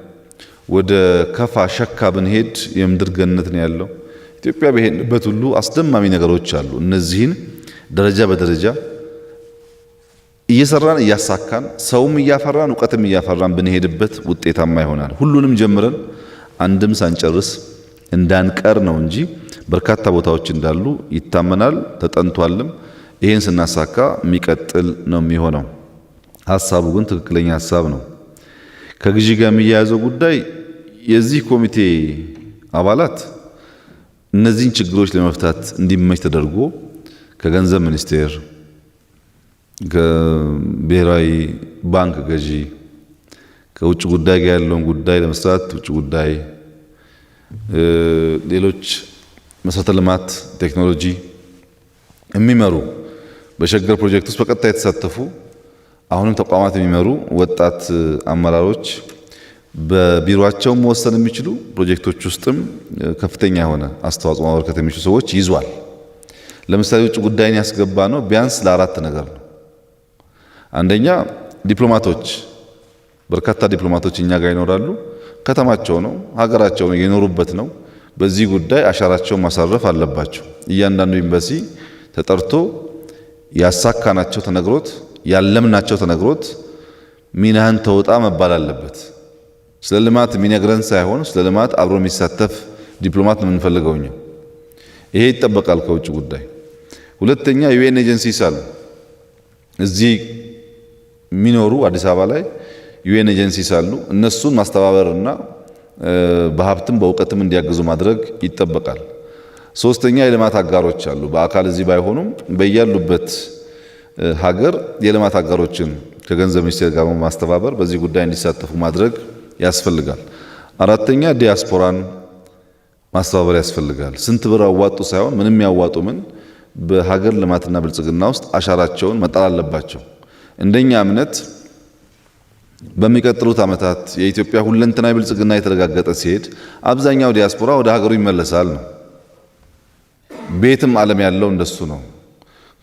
ወደ ከፋ ሸካ ብንሄድ የምድር ገነት ነው ያለው። ኢትዮጵያ በሄድንበት ሁሉ አስደማሚ ነገሮች አሉ። እነዚህን ደረጃ በደረጃ እየሰራን እያሳካን ሰውም እያፈራን እውቀትም እያፈራን ብንሄድበት ውጤታማ ይሆናል። ሁሉንም ጀምረን አንድም ሳንጨርስ እንዳንቀር ነው እንጂ በርካታ ቦታዎች እንዳሉ ይታመናል፣ ተጠንቷልም። ይሄን ስናሳካ የሚቀጥል ነው የሚሆነው። ሐሳቡ ግን ትክክለኛ ሐሳብ ነው። ከግዢ ጋር የሚያያዘው ጉዳይ የዚህ ኮሚቴ አባላት እነዚህን ችግሮች ለመፍታት እንዲመች ተደርጎ ከገንዘብ ሚኒስቴር፣ ከብሔራዊ ባንክ ገዢ፣ ከውጭ ጉዳይ ጋር ያለውን ጉዳይ ለመስራት ውጭ ጉዳይ፣ ሌሎች መሰረተ ልማት፣ ቴክኖሎጂ የሚመሩ በሸገር ፕሮጀክት ውስጥ በቀጥታ የተሳተፉ አሁንም ተቋማት የሚመሩ ወጣት አመራሮች በቢሮአቸው መወሰን የሚችሉ ፕሮጀክቶች ውስጥም ከፍተኛ የሆነ አስተዋጽኦ ማበርከት የሚችሉ ሰዎች ይዟል። ለምሳሌ ውጭ ጉዳይን ያስገባ ነው ቢያንስ ለአራት ነገር ነው። አንደኛ ዲፕሎማቶች፣ በርካታ ዲፕሎማቶች እኛ ጋር ይኖራሉ። ከተማቸው ነው፣ ሀገራቸው ነው፣ የኖሩበት ነው። በዚህ ጉዳይ አሻራቸውን ማሳረፍ አለባቸው። እያንዳንዱ ኤምባሲ ተጠርቶ ያሳካናቸው ተነግሮት ያለምናቸው ተነግሮት ሚናህን ተወጣ መባል አለበት። ስለ ልማት የሚነግረን ሳይሆን ስለ ልማት አብሮ የሚሳተፍ ዲፕሎማት ነው የምንፈልገው እኛ። ይሄ ይጠበቃል ከውጭ ጉዳይ። ሁለተኛ ዩኤን ኤጀንሲስ አሉ እዚህ የሚኖሩ አዲስ አበባ ላይ ዩኤን ኤጀንሲስ አሉ። እነሱን ማስተባበርና በሀብትም በእውቀትም እንዲያግዙ ማድረግ ይጠበቃል። ሶስተኛ የልማት አጋሮች አሉ። በአካል እዚህ ባይሆኑም በያሉበት ሀገር የልማት አጋሮችን ከገንዘብ ሚኒስቴር ጋር ማስተባበር በዚህ ጉዳይ እንዲሳተፉ ማድረግ ያስፈልጋል። አራተኛ ዲያስፖራን ማስተባበር ያስፈልጋል። ስንት ብር አዋጡ ሳይሆን ምንም ያዋጡ ምን በሀገር ልማትና ብልጽግና ውስጥ አሻራቸውን መጣል አለባቸው። እንደኛ እምነት በሚቀጥሉት ዓመታት የኢትዮጵያ ሁለንተናዊ ብልጽግና የተረጋገጠ ሲሄድ አብዛኛው ዲያስፖራ ወደ ሀገሩ ይመለሳል ነው። ቤትም ዓለም ያለው እንደሱ ነው።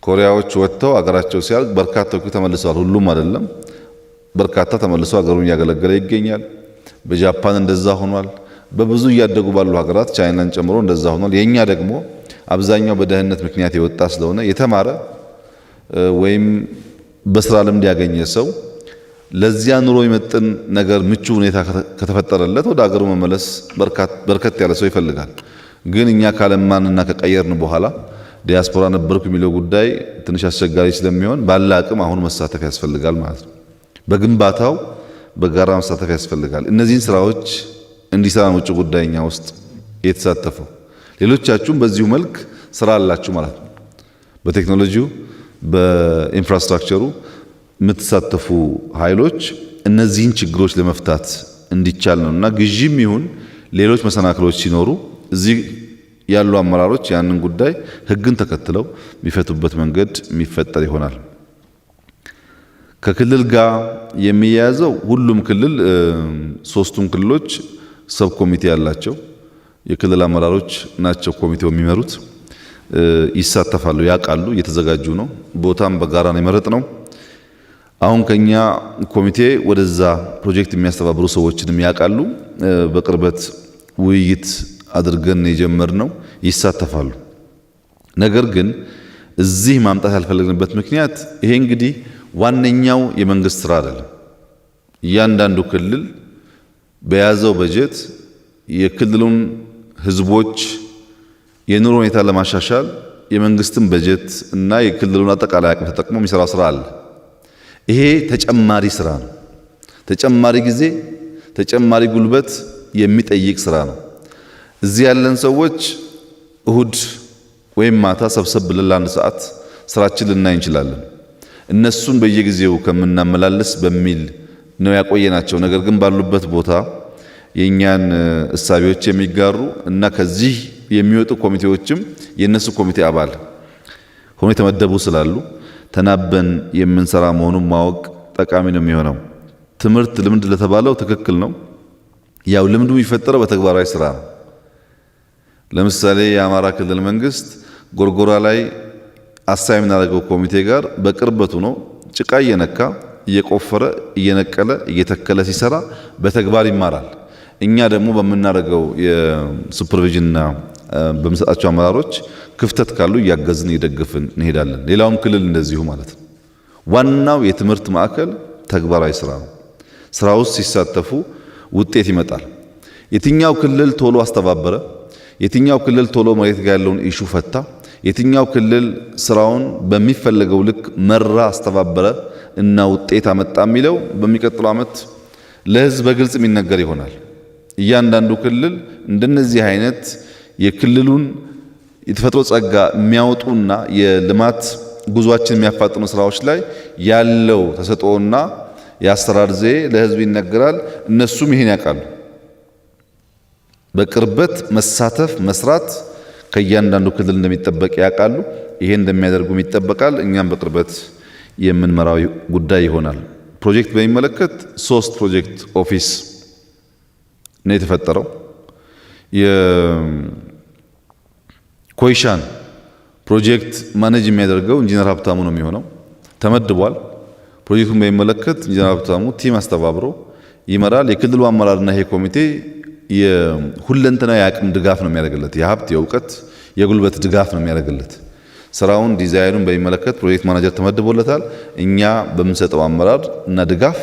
ኮሪያዎች ወጥተው ሀገራቸው ሲያልቅ በርካታዎቹ ተመልሰዋል። ሁሉም አይደለም፣ በርካታ ተመልሰው ሀገሩን እያገለገለ ይገኛል። በጃፓን እንደዛ ሆኗል። በብዙ እያደጉ ባሉ ሀገራት ቻይናን ጨምሮ እንደዛ ሆኗል። የኛ ደግሞ አብዛኛው በደህንነት ምክንያት የወጣ ስለሆነ የተማረ ወይም በስራ ልምድ ያገኘ ሰው ለዚያ ኑሮ ይመጥን ነገር ምቹ ሁኔታ ከተፈጠረለት ወደ ሀገሩ መመለስ በርከት ያለ ሰው ይፈልጋል። ግን እኛ ካለማንና ከቀየርን በኋላ ዲያስፖራ ነበርኩ የሚለው ጉዳይ ትንሽ አስቸጋሪ ስለሚሆን ባለ አቅም አሁን መሳተፍ ያስፈልጋል ማለት ነው። በግንባታው በጋራ መሳተፍ ያስፈልጋል። እነዚህን ስራዎች እንዲሰራ ውጭ ጉዳይኛ ውስጥ የተሳተፈው ሌሎቻችሁም በዚሁ መልክ ስራ አላችሁ ማለት ነው። በቴክኖሎጂው በኢንፍራስትራክቸሩ የምትሳተፉ ኃይሎች እነዚህን ችግሮች ለመፍታት እንዲቻል ነውና ግዢም ይሁን ሌሎች መሰናክሎች ሲኖሩ እዚህ ያሉ አመራሮች ያንን ጉዳይ ሕግን ተከትለው የሚፈቱበት መንገድ የሚፈጠር ይሆናል። ከክልል ጋር የሚያያዘው ሁሉም ክልል ሶስቱም ክልሎች ሰብ ኮሚቴ ያላቸው የክልል አመራሮች ናቸው ኮሚቴው የሚመሩት። ይሳተፋሉ፣ ያውቃሉ፣ እየተዘጋጁ ነው። ቦታም በጋራ ነው የመረጥነው። አሁን ከኛ ኮሚቴ ወደዛ ፕሮጀክት የሚያስተባብሩ ሰዎችንም ያውቃሉ። በቅርበት ውይይት አድርገን የጀመርነው ይሳተፋሉ። ነገር ግን እዚህ ማምጣት ያልፈለግንበት ምክንያት ይሄ እንግዲህ ዋነኛው የመንግስት ስራ አይደለም። እያንዳንዱ ክልል በያዘው በጀት የክልሉን ህዝቦች የኑሮ ሁኔታ ለማሻሻል የመንግስትን በጀት እና የክልሉን አጠቃላይ አቅም ተጠቅሞ የሚሰራው ስራ አለ። ይሄ ተጨማሪ ስራ ነው። ተጨማሪ ጊዜ፣ ተጨማሪ ጉልበት የሚጠይቅ ስራ ነው። እዚህ ያለን ሰዎች እሁድ ወይም ማታ ሰብሰብ ብለን ለአንድ ሰዓት ስራችን ልናይ እንችላለን። እነሱን በየጊዜው ከምናመላልስ በሚል ነው ያቆየናቸው። ነገር ግን ባሉበት ቦታ የኛን እሳቤዎች የሚጋሩ እና ከዚህ የሚወጡ ኮሚቴዎችም የነሱ ኮሚቴ አባል ሆኖ የተመደቡ ስላሉ ተናበን የምንሰራ መሆኑን ማወቅ ጠቃሚ ነው የሚሆነው። ትምህርት ልምድ ለተባለው ትክክል ነው። ያው ልምዱ የሚፈጠረው በተግባራዊ ስራ ነው። ለምሳሌ የአማራ ክልል መንግስት ጎርጎራ ላይ አሳይ የምናደርገው ኮሚቴ ጋር በቅርበቱ ነው ጭቃ እየነካ እየቆፈረ እየነቀለ እየተከለ ሲሰራ በተግባር ይማራል። እኛ ደግሞ በምናደርገው የሱፐርቪዥንና በምሰጣቸው አመራሮች ክፍተት ካሉ እያገዝን እየደገፍን እንሄዳለን። ሌላውም ክልል እንደዚሁ ማለት ነው። ዋናው የትምህርት ማዕከል ተግባራዊ ስራ ነው። ስራ ውስጥ ሲሳተፉ ውጤት ይመጣል። የትኛው ክልል ቶሎ አስተባበረ፣ የትኛው ክልል ቶሎ መሬት ጋር ያለውን ኢሹ ፈታ፣ የትኛው ክልል ስራውን በሚፈለገው ልክ መራ፣ አስተባበረ እና ውጤት አመጣ የሚለው በሚቀጥለው ዓመት ለህዝብ በግልጽ የሚነገር ይሆናል። እያንዳንዱ ክልል እንደነዚህ አይነት የክልሉን የተፈጥሮ ጸጋ የሚያወጡና የልማት ጉዟችን የሚያፋጥኑ ስራዎች ላይ ያለው ተሰጥኦና የአሰራር ዘዬ ለህዝብ ይነገራል። እነሱም ይሄን ያውቃሉ። በቅርበት መሳተፍ መስራት ከእያንዳንዱ ክልል እንደሚጠበቅ ያውቃሉ። ይሄን እንደሚያደርጉም ይጠበቃል። እኛም በቅርበት የምንመራው ጉዳይ ይሆናል። ፕሮጀክት በሚመለከት 3 ፕሮጀክት ኦፊስ ነው የተፈጠረው። የኮይሻን ፕሮጀክት ማኔጅ የሚያደርገው ኢንጂነር ሀብታሙ ነው የሚሆነው፣ ተመድቧል። ፕሮጀክቱን በሚመለከት ኢንጂነር ሀብታሙ ቲም አስተባብሮ ይመራል። የክልሉ አመራርና ይሄ ኮሚቴ የሁለንተና የአቅም ድጋፍ ነው የሚያደርግለት፣ የሀብት የእውቀት የጉልበት ድጋፍ ነው የሚያደርግለት። ስራውን ዲዛይኑን በሚመለከት ፕሮጀክት ማናጀር ተመድቦለታል። እኛ በምንሰጠው አመራር እና ድጋፍ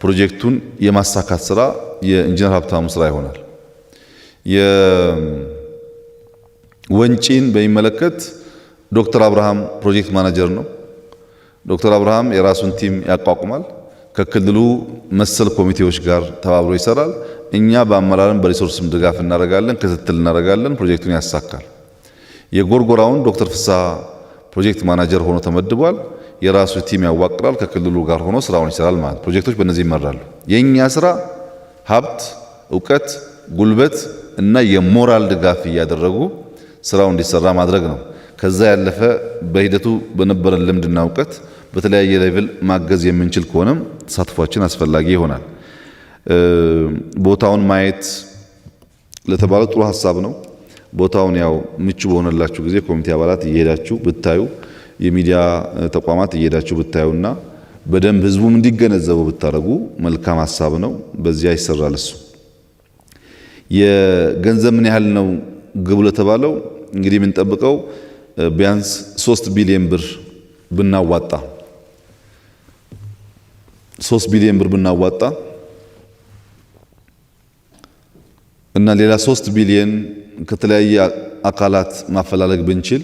ፕሮጀክቱን የማሳካት ስራ የኢንጂነር ሀብታሙ ስራ ይሆናል። የወንጪን በሚመለከት ዶክተር አብርሃም ፕሮጀክት ማናጀር ነው። ዶክተር አብርሃም የራሱን ቲም ያቋቁማል። ከክልሉ መሰል ኮሚቴዎች ጋር ተባብሮ ይሰራል። እኛ በአመራርም በሪሶርስም ድጋፍ እናደርጋለን፣ ክትትል እናደርጋለን። ፕሮጀክቱን ያሳካል። የጎርጎራውን ዶክተር ፍስሐ ፕሮጀክት ማናጀር ሆኖ ተመድቧል። የራሱ ቲም ያዋቅራል። ከክልሉ ጋር ሆኖ ስራውን ይሰራል ማለት። ፕሮጀክቶች በእነዚህ ይመራሉ። የኛ ስራ ሀብት፣ እውቀት፣ ጉልበት እና የሞራል ድጋፍ እያደረጉ ስራው እንዲሰራ ማድረግ ነው። ከዛ ያለፈ በሂደቱ በነበረን ልምድና እውቀት በተለያየ ሌቭል ማገዝ የምንችል ከሆነም ተሳትፏችን አስፈላጊ ይሆናል። ቦታውን ማየት ለተባለው ጥሩ ሀሳብ ነው። ቦታውን ያው ምቹ በሆነላችሁ ጊዜ ኮሚቴ አባላት እየሄዳችሁ ብታዩ፣ የሚዲያ ተቋማት እየሄዳችሁ ብታዩና በደንብ ህዝቡም እንዲገነዘቡ ብታረጉ መልካም ሀሳብ ነው። በዚያ ይሰራል። እሱ የገንዘብ ምን ያህል ነው ግቡ ለተባለው እንግዲህ የምንጠብቀው ቢያንስ 3 ቢሊዮን ብር ብናዋጣ 3 ቢሊዮን ብር ብናዋጣ እና ሌላ 3 ቢሊዮን ከተለያየ አካላት ማፈላለግ ብንችል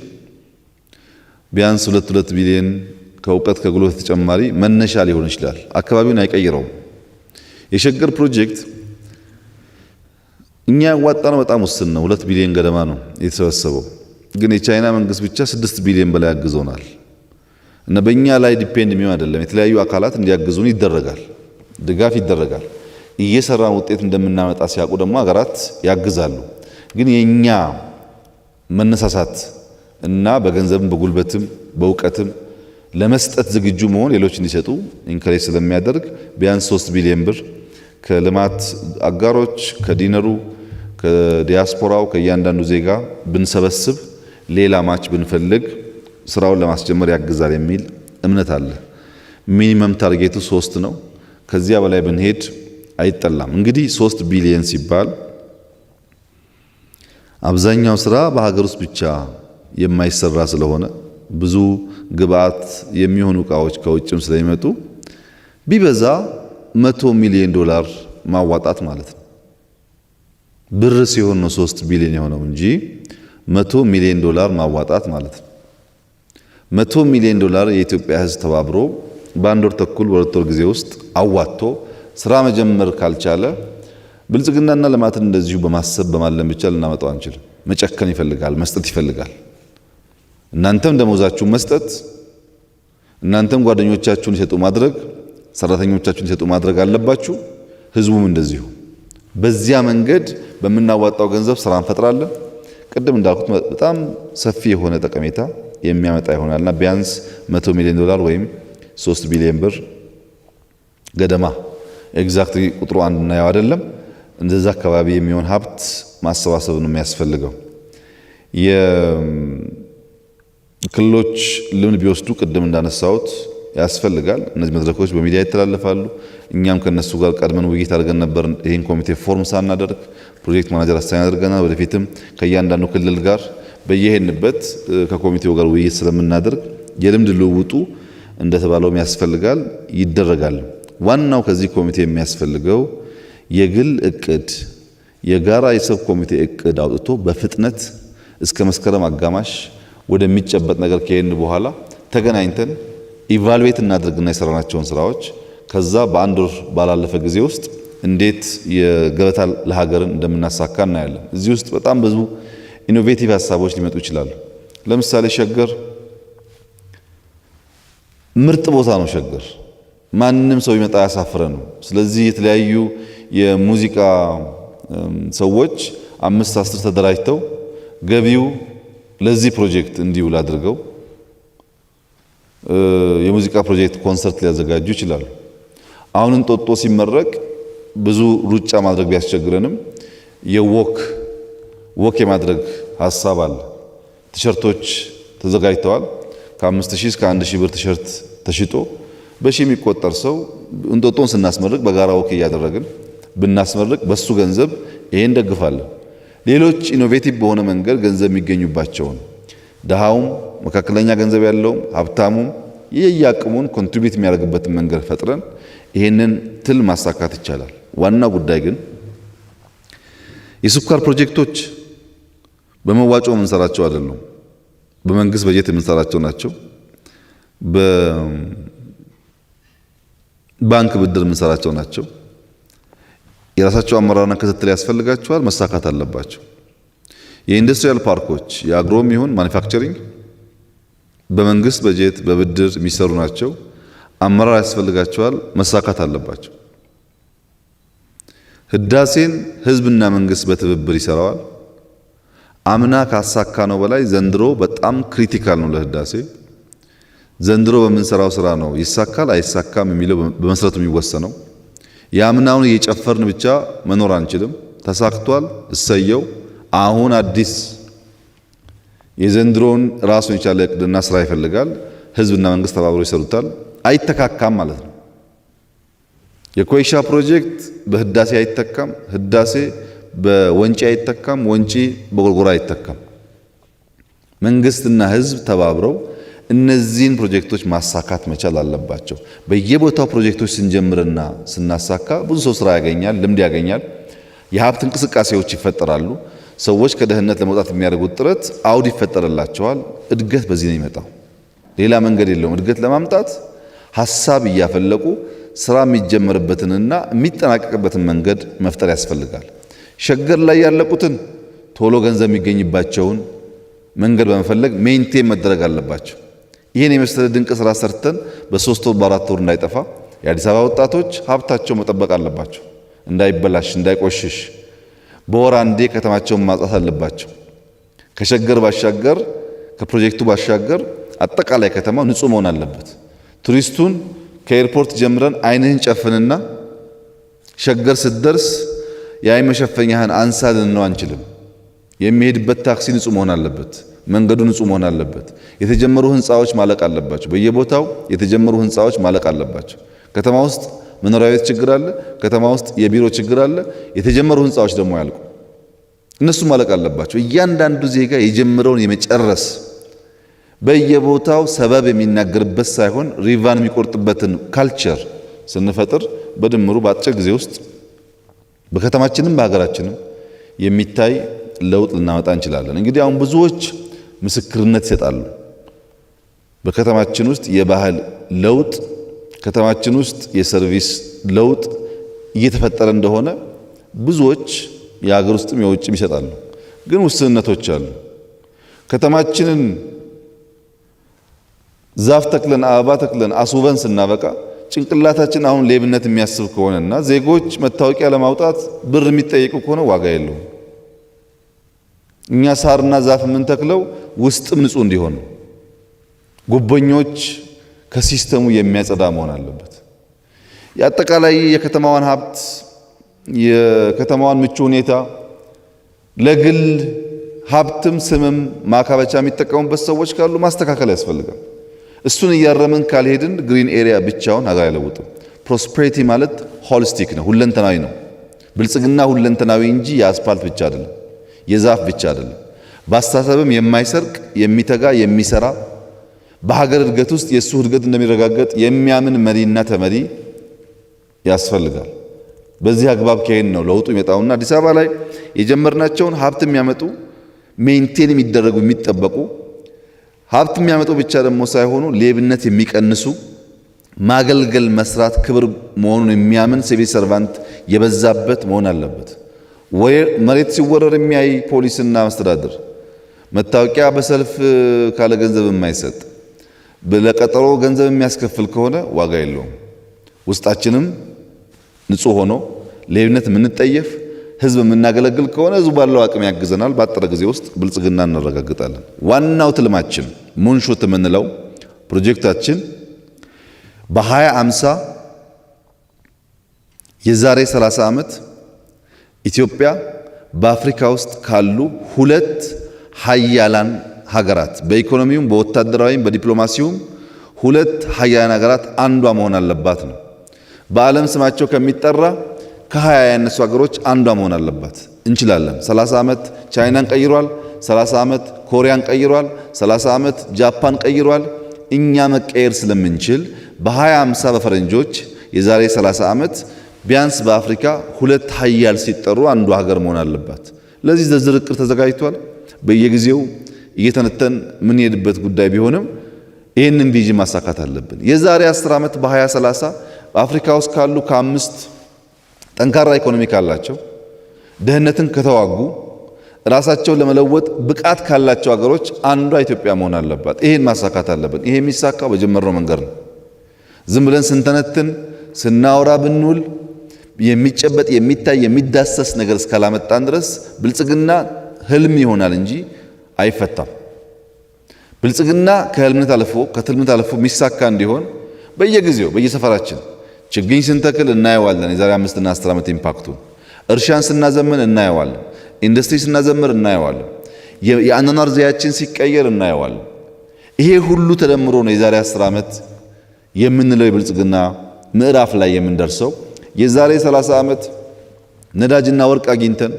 ቢያንስ 2 ቢሊዮን ከእውቀት ከጉልበት ተጨማሪ መነሻ ሊሆን ይችላል። አካባቢውን አይቀይረውም። የሸገር ፕሮጀክት እኛ ያዋጣነው በጣም ውስን ነው። 2 ቢሊዮን ገደማ ነው የተሰበሰበው። ግን የቻይና መንግስት ብቻ 6 ቢሊዮን በላይ አግዞናል እና በእኛ ላይ ዲፔንድ የሚሆን አይደለም። የተለያዩ አካላት እንዲያግዙን ይደረጋል፣ ድጋፍ ይደረጋል። እየሰራን ውጤት እንደምናመጣ ሲያውቁ ደግሞ ሀገራት ያግዛሉ። ግን የኛ መነሳሳት እና በገንዘብም በጉልበትም በእውቀትም ለመስጠት ዝግጁ መሆን ሌሎች እንዲሰጡ ኢንከሬጅ ስለሚያደርግ ቢያንስ 3 ቢሊዮን ብር ከልማት አጋሮች፣ ከዲነሩ፣ ከዲያስፖራው፣ ከእያንዳንዱ ዜጋ ብንሰበስብ ሌላ ማች ብንፈልግ ስራውን ለማስጀመር ያግዛል የሚል እምነት አለ። ሚኒመም ታርጌቱ 3 ነው። ከዚያ በላይ ብንሄድ አይጠላም። እንግዲህ 3 ቢሊዮን ሲባል አብዛኛው ስራ በሀገር ውስጥ ብቻ የማይሰራ ስለሆነ ብዙ ግብአት የሚሆኑ እቃዎች ከውጭም ስለሚመጡ ቢበዛ $100 ሚሊዮን ማዋጣት ማለት ነው። ብር ሲሆን ነው 3 ቢሊዮን የሆነው እንጂ $100 ሚሊዮን ማዋጣት ማለት ነው። $100 ሚሊዮን የኢትዮጵያ ሕዝብ ተባብሮ በአንድ ወር ተኩል በሁለት ወር ጊዜ ውስጥ አዋጥቶ ስራ መጀመር ካልቻለ ብልጽግናና ልማትን እንደዚሁ በማሰብ በማለም ብቻ ልናመጣው አንችልም። መጨከን ይፈልጋል፣ መስጠት ይፈልጋል። እናንተም ደሞዛችሁን መስጠት፣ እናንተም ጓደኞቻችሁን ይሰጡ ማድረግ፣ ሰራተኞቻችሁን ይሰጡ ማድረግ አለባችሁ። ህዝቡም እንደዚሁ። በዚያ መንገድ በምናዋጣው ገንዘብ ስራ እንፈጥራለን። ቅድም እንዳልኩት በጣም ሰፊ የሆነ ጠቀሜታ የሚያመጣ ይሆናልና ቢያንስ $100 ሚሊዮን ወይም 3 ቢሊዮን ብር ገደማ ኤግዛክትሊ ቁጥሩ አንድና ያው አይደለም። እንደዛ አካባቢ የሚሆን ሀብት ማሰባሰብ ነው የሚያስፈልገው። የክልሎች ልምድ ቢወስዱ ቅድም እንዳነሳሁት ያስፈልጋል። እነዚህ መድረኮች በሚዲያ ይተላለፋሉ። እኛም ከነሱ ጋር ቀድመን ውይይት አድርገን ነበር። ይህን ኮሚቴ ፎርም ሳናደርግ ፕሮጀክት ማናጀር አሳይን አድርገናል። ወደፊትም ከእያንዳንዱ ክልል ጋር በየሄንበት ከኮሚቴው ጋር ውይይት ስለምናደርግ የልምድ ልውውጡ እንደተባለውም ያስፈልጋል፣ ይደረጋል። ዋናው ከዚህ ኮሚቴ የሚያስፈልገው የግል እቅድ፣ የጋራ የሰብ ኮሚቴ እቅድ አውጥቶ በፍጥነት እስከ መስከረም አጋማሽ ወደሚጨበጥ ነገር ከሄድን በኋላ ተገናኝተን ኢቫሉዌት እናድርግና የሰራናቸውን ስራዎች ከዛ በአንድ ወር ባላለፈ ጊዜ ውስጥ እንዴት የገበታ ለሀገርን እንደምናሳካ እናያለን። እዚህ ውስጥ በጣም ብዙ ኢኖቬቲቭ ሀሳቦች ሊመጡ ይችላሉ። ለምሳሌ ሸገር ምርጥ ቦታ ነው። ሸገር ማንም ሰው ይመጣ ያሳፍረን ነው። ስለዚህ የተለያዩ የሙዚቃ ሰዎች 5-10 ተደራጅተው ገቢው ለዚህ ፕሮጀክት እንዲውል አድርገው የሙዚቃ ፕሮጀክት ኮንሰርት ሊያዘጋጁ ይችላሉ። አሁን እንጦጦ ሲመረቅ ብዙ ሩጫ ማድረግ ቢያስቸግረንም ወክ የማድረግ ሀሳብ አለ። ቲሸርቶች ተዘጋጅተዋል። ከ5000 እስከ 1000 ብር ቲሸርት ተሽጦ በሺህ የሚቆጠር ሰው እንጦጦን ስናስመርቅ በጋራ ወክ እያደረግን ብናስመርቅ በሱ ገንዘብ ይሄን ደግፋለን። ሌሎች ኢኖቬቲቭ በሆነ መንገድ ገንዘብ የሚገኙባቸውን ደሃውም መካከለኛ ገንዘብ ያለውም ሀብታሙም የያቅሙን ኮንትሪቢዩት የሚያደርግበትን መንገድ ፈጥረን ይሄንን ትል ማሳካት ይቻላል። ዋናው ጉዳይ ግን የስኳር ፕሮጀክቶች በመዋጮ የምንሰራቸው አይደሉም። በመንግስት በጀት የምንሰራቸው ናቸው። በባንክ ብድር የምንሰራቸው ናቸው። የራሳቸው አመራርና ክትትል ያስፈልጋቸዋል፣ መሳካት አለባቸው። የኢንዱስትሪያል ፓርኮች የአግሮም ይሁን ማኒፋክቸሪንግ በመንግስት በጀት በብድር የሚሰሩ ናቸው። አመራር ያስፈልጋቸዋል፣ መሳካት አለባቸው። ህዳሴን ህዝብና መንግስት በትብብር ይሰራዋል። አምና ካሳካ ነው በላይ ዘንድሮ በጣም ክሪቲካል ነው ለህዳሴ። ዘንድሮ በምንሰራው ስራ ነው ይሳካል አይሳካም የሚለው በመሰረቱ የሚወሰነው። የአምናውን እየጨፈርን ብቻ መኖር አንችልም። ተሳክቷል፣ እሰየው። አሁን አዲስ የዘንድሮን ራሱን የቻለ እቅድና ስራ ይፈልጋል። ህዝብና መንግስት ተባብረው ይሰሩታል። አይተካካም ማለት ነው። የኮይሻ ፕሮጀክት በህዳሴ አይተካም፣ ህዳሴ በወንጪ አይተካም፣ ወንጪ በጎርጎራ አይተካም። መንግስትና ህዝብ ተባብረው እነዚህን ፕሮጀክቶች ማሳካት መቻል አለባቸው። በየቦታው ፕሮጀክቶች ስንጀምርና ስናሳካ ብዙ ሰው ስራ ያገኛል፣ ልምድ ያገኛል፣ የሀብት እንቅስቃሴዎች ይፈጠራሉ። ሰዎች ከድህነት ለመውጣት የሚያደርጉት ጥረት አውድ ይፈጠርላቸዋል። እድገት በዚህ ነው የሚመጣው፣ ሌላ መንገድ የለውም። እድገት ለማምጣት ሀሳብ እያፈለቁ ስራ የሚጀመርበትንና የሚጠናቀቅበትን መንገድ መፍጠር ያስፈልጋል። ሸገር ላይ ያለቁትን ቶሎ ገንዘብ የሚገኝባቸውን መንገድ በመፈለግ ሜንቴን መደረግ አለባቸው። ይህን የመሰለ ድንቅ ስራ ሰርተን በ3 ወር በ4 ወር እንዳይጠፋ የአዲስ አበባ ወጣቶች ሀብታቸው መጠበቅ አለባቸው፣ እንዳይበላሽ እንዳይቆሽሽ። በወር አንዴ ከተማቸውን ማጽዳት አለባቸው። ከሸገር ባሻገር ከፕሮጀክቱ ባሻገር አጠቃላይ ከተማው ንጹህ መሆን አለበት። ቱሪስቱን ከኤርፖርት ጀምረን አይንህን ጨፍንና ሸገር ስትደርስ የአይን መሸፈኛህን አንሳ ልንለው አንችልም። የሚሄድበት ታክሲ ንጹህ መሆን አለበት። መንገዱ ንጹህ መሆን አለበት። የተጀመሩ ህንፃዎች ማለቅ አለባቸው። በየቦታው የተጀመሩ ህንፃዎች ማለቅ አለባቸው። ከተማ ውስጥ መኖሪያ ቤት ችግር አለ። ከተማ ውስጥ የቢሮ ችግር አለ። የተጀመሩ ህንፃዎች ደግሞ ያልቁ፣ እነሱ ማለቅ አለባቸው። እያንዳንዱ ዜጋ የጀመረውን የመጨረስ በየቦታው ሰበብ የሚናገርበት ሳይሆን ሪቫን የሚቆርጥበትን ካልቸር ስንፈጥር በድምሩ በአጭር ጊዜ ውስጥ በከተማችንም በሀገራችንም የሚታይ ለውጥ ልናመጣ እንችላለን። እንግዲህ አሁን ብዙዎች ምስክርነት ይሰጣሉ። በከተማችን ውስጥ የባህል ለውጥ፣ ከተማችን ውስጥ የሰርቪስ ለውጥ እየተፈጠረ እንደሆነ ብዙዎች የሀገር ውስጥም የውጭም ይሰጣሉ። ግን ውስንነቶች አሉ። ከተማችንን ዛፍ ተክለን አበባ ተክለን አስውበን ስናበቃ ጭንቅላታችን አሁን ሌብነት የሚያስብ ከሆነና ዜጎች መታወቂያ ለማውጣት ብር የሚጠየቁ ከሆነ ዋጋ የለውም። እኛ ሳርና ዛፍ የምንተክለው ውስጥም ንጹህ እንዲሆን ነው። ጉቦኞች ከሲስተሙ የሚያጸዳ መሆን አለበት። የአጠቃላይ የከተማዋን ሀብት የከተማዋን ምቹ ሁኔታ ለግል ሀብትም ስምም ማካበቻ የሚጠቀሙበት ሰዎች ካሉ ማስተካከል ያስፈልጋል። እሱን እያረምን ካልሄድን ግሪን ኤሪያ ብቻውን ሀገር አይለውጥም። ፕሮስፔሪቲ ማለት ሆሊስቲክ ነው፣ ሁለንተናዊ ነው። ብልጽግና ሁለንተናዊ እንጂ የአስፓልት ብቻ አይደለም፣ የዛፍ ብቻ አይደለም። በአስተሳሰብም የማይሰርቅ የሚተጋ የሚሰራ በሀገር እድገት ውስጥ የእሱ እድገት እንደሚረጋገጥ የሚያምን መሪና ተመሪ ያስፈልጋል። በዚህ አግባብ ከሄን ነው ለውጡ የሚመጣውና አዲስ አበባ ላይ የጀመርናቸውን ሀብት የሚያመጡ ሜንቴን የሚደረጉ የሚጠበቁ ሀብት የሚያመጡ ብቻ ደግሞ ሳይሆኑ ሌብነት የሚቀንሱ ማገልገል መስራት ክብር መሆኑን የሚያምን ሲቪል ሰርቫንት የበዛበት መሆን አለበት። መሬት ሲወረር የሚያይ ፖሊስና መስተዳድር፣ መታወቂያ በሰልፍ ካለ ገንዘብ የማይሰጥ ለቀጠሮ ገንዘብ የሚያስከፍል ከሆነ ዋጋ የለውም። ውስጣችንም ንጹህ ሆኖ ሌብነት የምንጠየፍ ህዝብ የምናገለግል ከሆነ ህዝቡ ባለው አቅም ያግዘናል። ባጠረ ጊዜ ውስጥ ብልጽግና እናረጋግጣለን። ዋናው ትልማችን ሙንሹት የምንለው ፕሮጀክታችን በ2050 የዛሬ 30 ዓመት ኢትዮጵያ በአፍሪካ ውስጥ ካሉ ሁለት ሀያላን ሀገራት በኢኮኖሚውም በወታደራዊም በዲፕሎማሲውም ሁለት ሀያላን ሀገራት አንዷ መሆን አለባት ነው። በዓለም ስማቸው ከሚጠራ ከ20 ያነሱ ሀገሮች አንዷ መሆን አለባት። እንችላለን። 30 ዓመት ቻይናን ቀይሯል። 30 ዓመት ኮሪያን ቀይሯል። 30 ዓመት ጃፓን ቀይሯል። እኛ መቀየር ስለምንችል በ2050 በፈረንጆች የዛሬ 30 ዓመት ቢያንስ በአፍሪካ ሁለት ሀያል ሲጠሩ አንዷ ሀገር መሆን አለባት። ለዚህ ዝርዝር እቅድ ተዘጋጅቷል። በየጊዜው እየተነተን ምን ሄድበት ጉዳይ ቢሆንም ይህንን ቪዥን ማሳካት አለብን። የዛሬ 10 ዓመት በ2030 በአፍሪካ ውስጥ ካሉ ከ5 ጠንካራ ኢኮኖሚ ካላቸው ደህንነትን ከተዋጉ ራሳቸውን ለመለወጥ ብቃት ካላቸው ሀገሮች አንዷ ኢትዮጵያ መሆን አለባት። ይሄን ማሳካት አለብን። ይሄ የሚሳካው በጀመርነው መንገድ ነው። ዝም ብለን ስንተነትን ስናወራ ብንውል የሚጨበጥ የሚታይ የሚዳሰስ ነገር እስካላመጣን ድረስ ብልጽግና ህልም ይሆናል እንጂ አይፈታም። ብልጽግና ከህልምነት አልፎ ከትልምነት አልፎ የሚሳካ እንዲሆን በየጊዜው በየሰፈራችን ችግኝ ስንተክል እናየዋለን። የዛሬ 5 እና 10 ዓመት ኢምፓክቱን እርሻን ስናዘምን እናየዋለን። ኢንዱስትሪ ስናዘምር እናየዋለን። የአኗኗር ዘያችን ሲቀየር እናየዋለን። ይሄ ሁሉ ተደምሮ ነው የዛሬ 10 ዓመት የምንለው የብልጽግና ምዕራፍ ላይ የምንደርሰው። የዛሬ 30 ዓመት ነዳጅና ወርቅ አግኝተን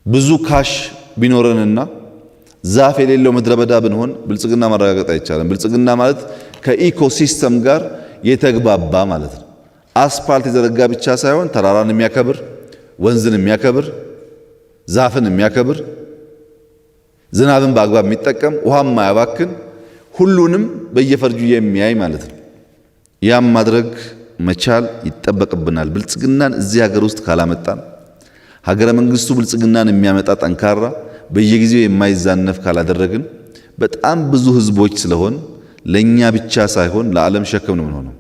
ብዙ ካሽ ቢኖረንና ዛፍ የሌለው ምድረ በዳ ብንሆን ብልጽግና ማረጋገጥ አይቻልም። ብልጽግና ማለት ከኢኮሲስተም ጋር የተግባባ ማለት ነው። አስፓልት የዘረጋ ብቻ ሳይሆን ተራራን የሚያከብር፣ ወንዝን የሚያከብር፣ ዛፍን የሚያከብር፣ ዝናብን በአግባብ የሚጠቀም፣ ውሃም ማያባክን፣ ሁሉንም በየፈርጁ የሚያይ ማለት ነው። ያም ማድረግ መቻል ይጠበቅብናል። ብልጽግናን እዚህ ሀገር ውስጥ ካላመጣን ሀገረ መንግስቱ ብልጽግናን የሚያመጣ ጠንካራ በየጊዜው የማይዛነፍ ካላደረግን በጣም ብዙ ህዝቦች ስለሆን ለኛ ብቻ ሳይሆን ለዓለም ሸክም ነው የምንሆነው።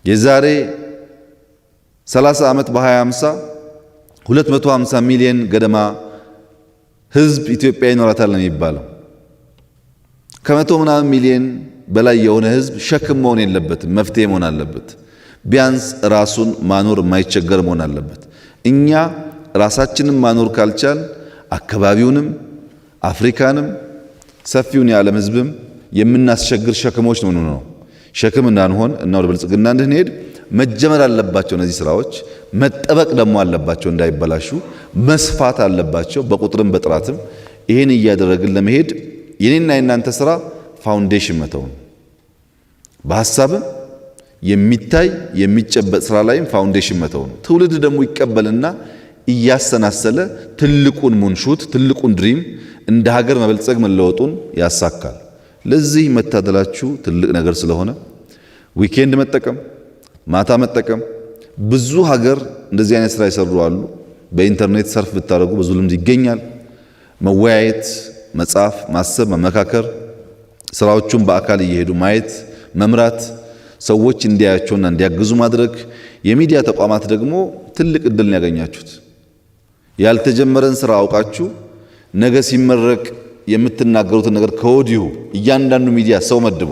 የዛሬ 30 ዓመት በ2050 250 ሚሊዮን ገደማ ህዝብ ኢትዮጵያ ይኖራታል ነው የሚባለው። ከመቶ ምናምን ሚሊዮን በላይ የሆነ ህዝብ ሸክም መሆን የለበትም፣ መፍትሄ መሆን አለበት። ቢያንስ ራሱን ማኖር የማይቸገር መሆን አለበት። እኛ ራሳችንን ማኖር ካልቻል አካባቢውንም አፍሪካንም ሰፊውን የዓለም ህዝብም የምናስቸግር ሸክሞች ነው። ሸክም እንዳንሆን እና ወደ ብልጽግና እንድንሄድ መጀመር አለባቸው። እነዚህ ስራዎች መጠበቅ ደግሞ አለባቸው፣ እንዳይበላሹ መስፋት አለባቸው፣ በቁጥርም በጥራትም። ይሄን እያደረግን ለመሄድ የኔና የናንተ ስራ ፋውንዴሽን መተው ነው። በሐሳብም የሚታይ የሚጨበጥ ስራ ላይም ፋውንዴሽን መተው ነው። ትውልድ ደግሞ ይቀበልና እያሰናሰለ ትልቁን ሙንሹት ትልቁን ድሪም እንደ ሀገር መበልጸግ መለወጡን ያሳካል። ለዚህ መታደላችሁ ትልቅ ነገር ስለሆነ ዊኬንድ መጠቀም፣ ማታ መጠቀም። ብዙ ሀገር እንደዚህ አይነት ስራ ይሰሩ አሉ። በኢንተርኔት ሰርፍ ብታደርጉ ብዙ ልምድ ይገኛል። መወያየት፣ መጻፍ፣ ማሰብ፣ መመካከር ስራዎቹን በአካል እየሄዱ ማየት፣ መምራት፣ ሰዎች እንዲያያቸውና እንዲያግዙ ማድረግ። የሚዲያ ተቋማት ደግሞ ትልቅ እድል ያገኛችሁት ያልተጀመረን ስራ አውቃችሁ ነገ ሲመረቅ የምትናገሩትን ነገር ከወዲሁ እያንዳንዱ ሚዲያ ሰው መድቦ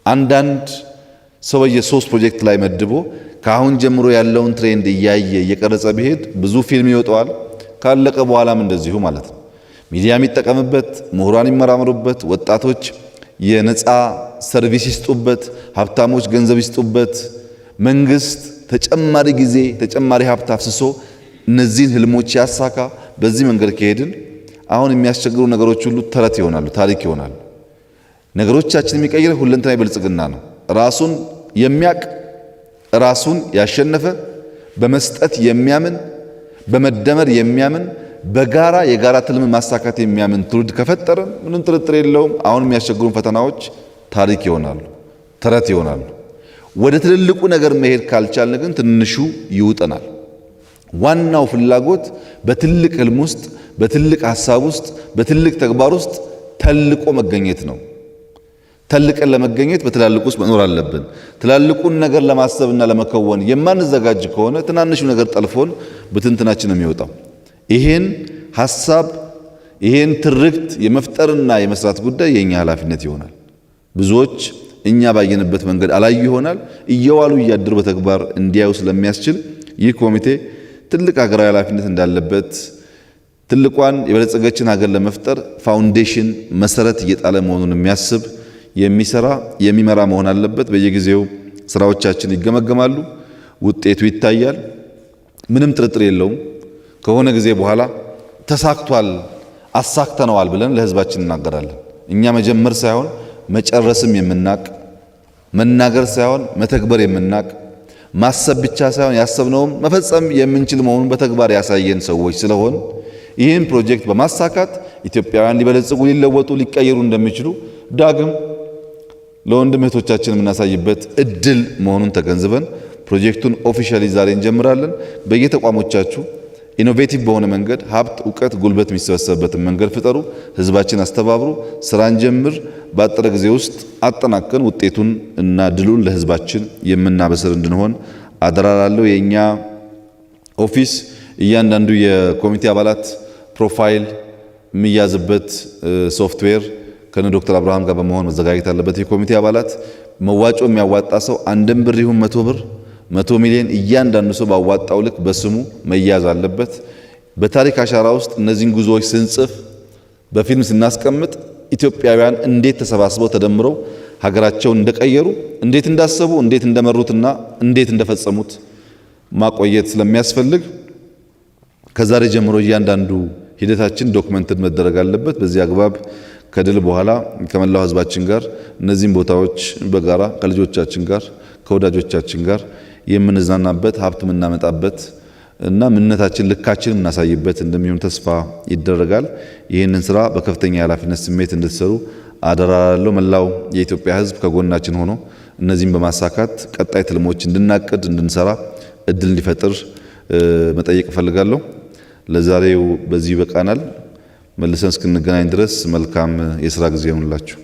አንዳንድ ሰው በየ3 ፕሮጀክት ላይ መድቦ ከአሁን ጀምሮ ያለውን ትሬንድ እያየ እየቀረጸ ቢሄድ ብዙ ፊልም ይወጣዋል። ካለቀ በኋላም እንደዚሁ ማለት ነው። ሚዲያ የሚጠቀምበት፣ ምሁራን ይመራመሩበት፣ ወጣቶች የነፃ ሰርቪስ ይስጡበት፣ ሀብታሞች ገንዘብ ይስጡበት፣ መንግስት ተጨማሪ ጊዜ ተጨማሪ ሀብት አፍስሶ እነዚህን ህልሞች ያሳካ። በዚህ መንገድ ከሄድን አሁን የሚያስቸግሩ ነገሮች ሁሉ ተረት ይሆናሉ፣ ታሪክ ይሆናሉ። ነገሮቻችን የሚቀይር ሁለንተናዊ ብልጽግና ነው። ራሱን የሚያቅ ራሱን ያሸነፈ በመስጠት የሚያምን በመደመር የሚያምን በጋራ የጋራ ትልም ማሳካት የሚያምን ትውልድ ከፈጠረን ምንም ጥርጥር የለውም አሁን የሚያስቸግሩን ፈተናዎች ታሪክ ይሆናሉ፣ ተረት ይሆናሉ። ወደ ትልልቁ ነገር መሄድ ካልቻልን ግን ትንሹ ይውጠናል። ዋናው ፍላጎት በትልቅ ህልም ውስጥ፣ በትልቅ ሐሳብ ውስጥ፣ በትልቅ ተግባር ውስጥ ተልቆ መገኘት ነው። ተልቀን ለመገኘት በትላልቁ ውስጥ መኖር አለብን። ትላልቁን ነገር ለማሰብና ለመከወን የማንዘጋጅ ከሆነ ትናንሹ ነገር ጠልፎን በትንትናችን ነው የሚወጣው። ይሄን ሐሳብ ይሄን ትርክት የመፍጠርና የመስራት ጉዳይ የኛ ኃላፊነት ይሆናል። ብዙዎች እኛ ባየንበት መንገድ አላዩ ይሆናል። እየዋሉ እያደሩ በተግባር እንዲያዩ ስለሚያስችል ይህ ኮሚቴ ትልቅ ሀገራዊ ኃላፊነት እንዳለበት ትልቋን የበለጸገችን ሀገር ለመፍጠር ፋውንዴሽን መሰረት እየጣለ መሆኑን የሚያስብ የሚሰራ የሚመራ መሆን አለበት። በየጊዜው ስራዎቻችን ይገመገማሉ፣ ውጤቱ ይታያል። ምንም ጥርጥር የለውም ከሆነ ጊዜ በኋላ ተሳክቷል፣ አሳክተነዋል ብለን ለህዝባችን እናገራለን። እኛ መጀመር ሳይሆን መጨረስም የምናቅ፣ መናገር ሳይሆን መተግበር የምናቅ፣ ማሰብ ብቻ ሳይሆን ያሰብነውም መፈጸም የምንችል መሆኑን በተግባር ያሳየን ሰዎች ስለሆን ይህን ፕሮጀክት በማሳካት ኢትዮጵያውያን ሊበለጽጉ፣ ሊለወጡ፣ ሊቀየሩ እንደሚችሉ ዳግም ለወንድም እህቶቻችን የምናሳይበት እድል መሆኑን ተገንዝበን ፕሮጀክቱን ኦፊሻሊ ዛሬ እንጀምራለን። በየተቋሞቻችሁ ኢኖቬቲቭ በሆነ መንገድ ሀብት፣ እውቀት፣ ጉልበት የሚሰበሰብበትን መንገድ ፍጠሩ። ህዝባችን አስተባብሩ። ስራን ጀምር። በአጠረ ጊዜ ውስጥ አጠናቀን ውጤቱን እና ድሉን ለህዝባችን የምናበስር እንድንሆን አደራላለሁ። የኛ ኦፊስ እያንዳንዱ የኮሚቴ አባላት ፕሮፋይል የሚያዝበት ሶፍትዌር ከነ ዶክተር አብርሃም ጋር በመሆን መዘጋጀት አለበት። የኮሚቴ አባላት መዋጮ የሚያዋጣ ሰው 1 ብር ይሁን 100 ብር 100 ሚሊዮን እያንዳንዱ ሰው ባዋጣው ልክ በስሙ መያዝ አለበት። በታሪክ አሻራ ውስጥ እነዚህን ጉዞዎች ስንጽፍ በፊልም ስናስቀምጥ ኢትዮጵያውያን እንዴት ተሰባስበው ተደምረው ሀገራቸውን እንደቀየሩ፣ እንዴት እንዳሰቡ፣ እንዴት እንደመሩትና እንዴት እንደፈጸሙት ማቆየት ስለሚያስፈልግ ከዛሬ ጀምሮ እያንዳንዱ ሂደታችን ዶክመንትድ መደረግ አለበት። በዚህ አግባብ ከድል በኋላ ከመላው ህዝባችን ጋር እነዚህን ቦታዎች በጋራ ከልጆቻችን ጋር ከወዳጆቻችን ጋር የምንዝናናበት ሀብት የምናመጣበት እና ምንነታችን ልካችን የምናሳይበት እንደሚሆን ተስፋ ይደረጋል። ይህንን ስራ በከፍተኛ የኃላፊነት ስሜት እንድትሰሩ አደራላለሁ። መላው የኢትዮጵያ ህዝብ ከጎናችን ሆኖ እነዚህን በማሳካት ቀጣይ ትልሞች እንድናቅድ እንድንሰራ እድል እንዲፈጥር መጠየቅ እፈልጋለሁ። ለዛሬው በዚህ ይበቃናል። መልሰን እስክንገናኝ ድረስ መልካም የሥራ ጊዜ ይሁንላችሁ።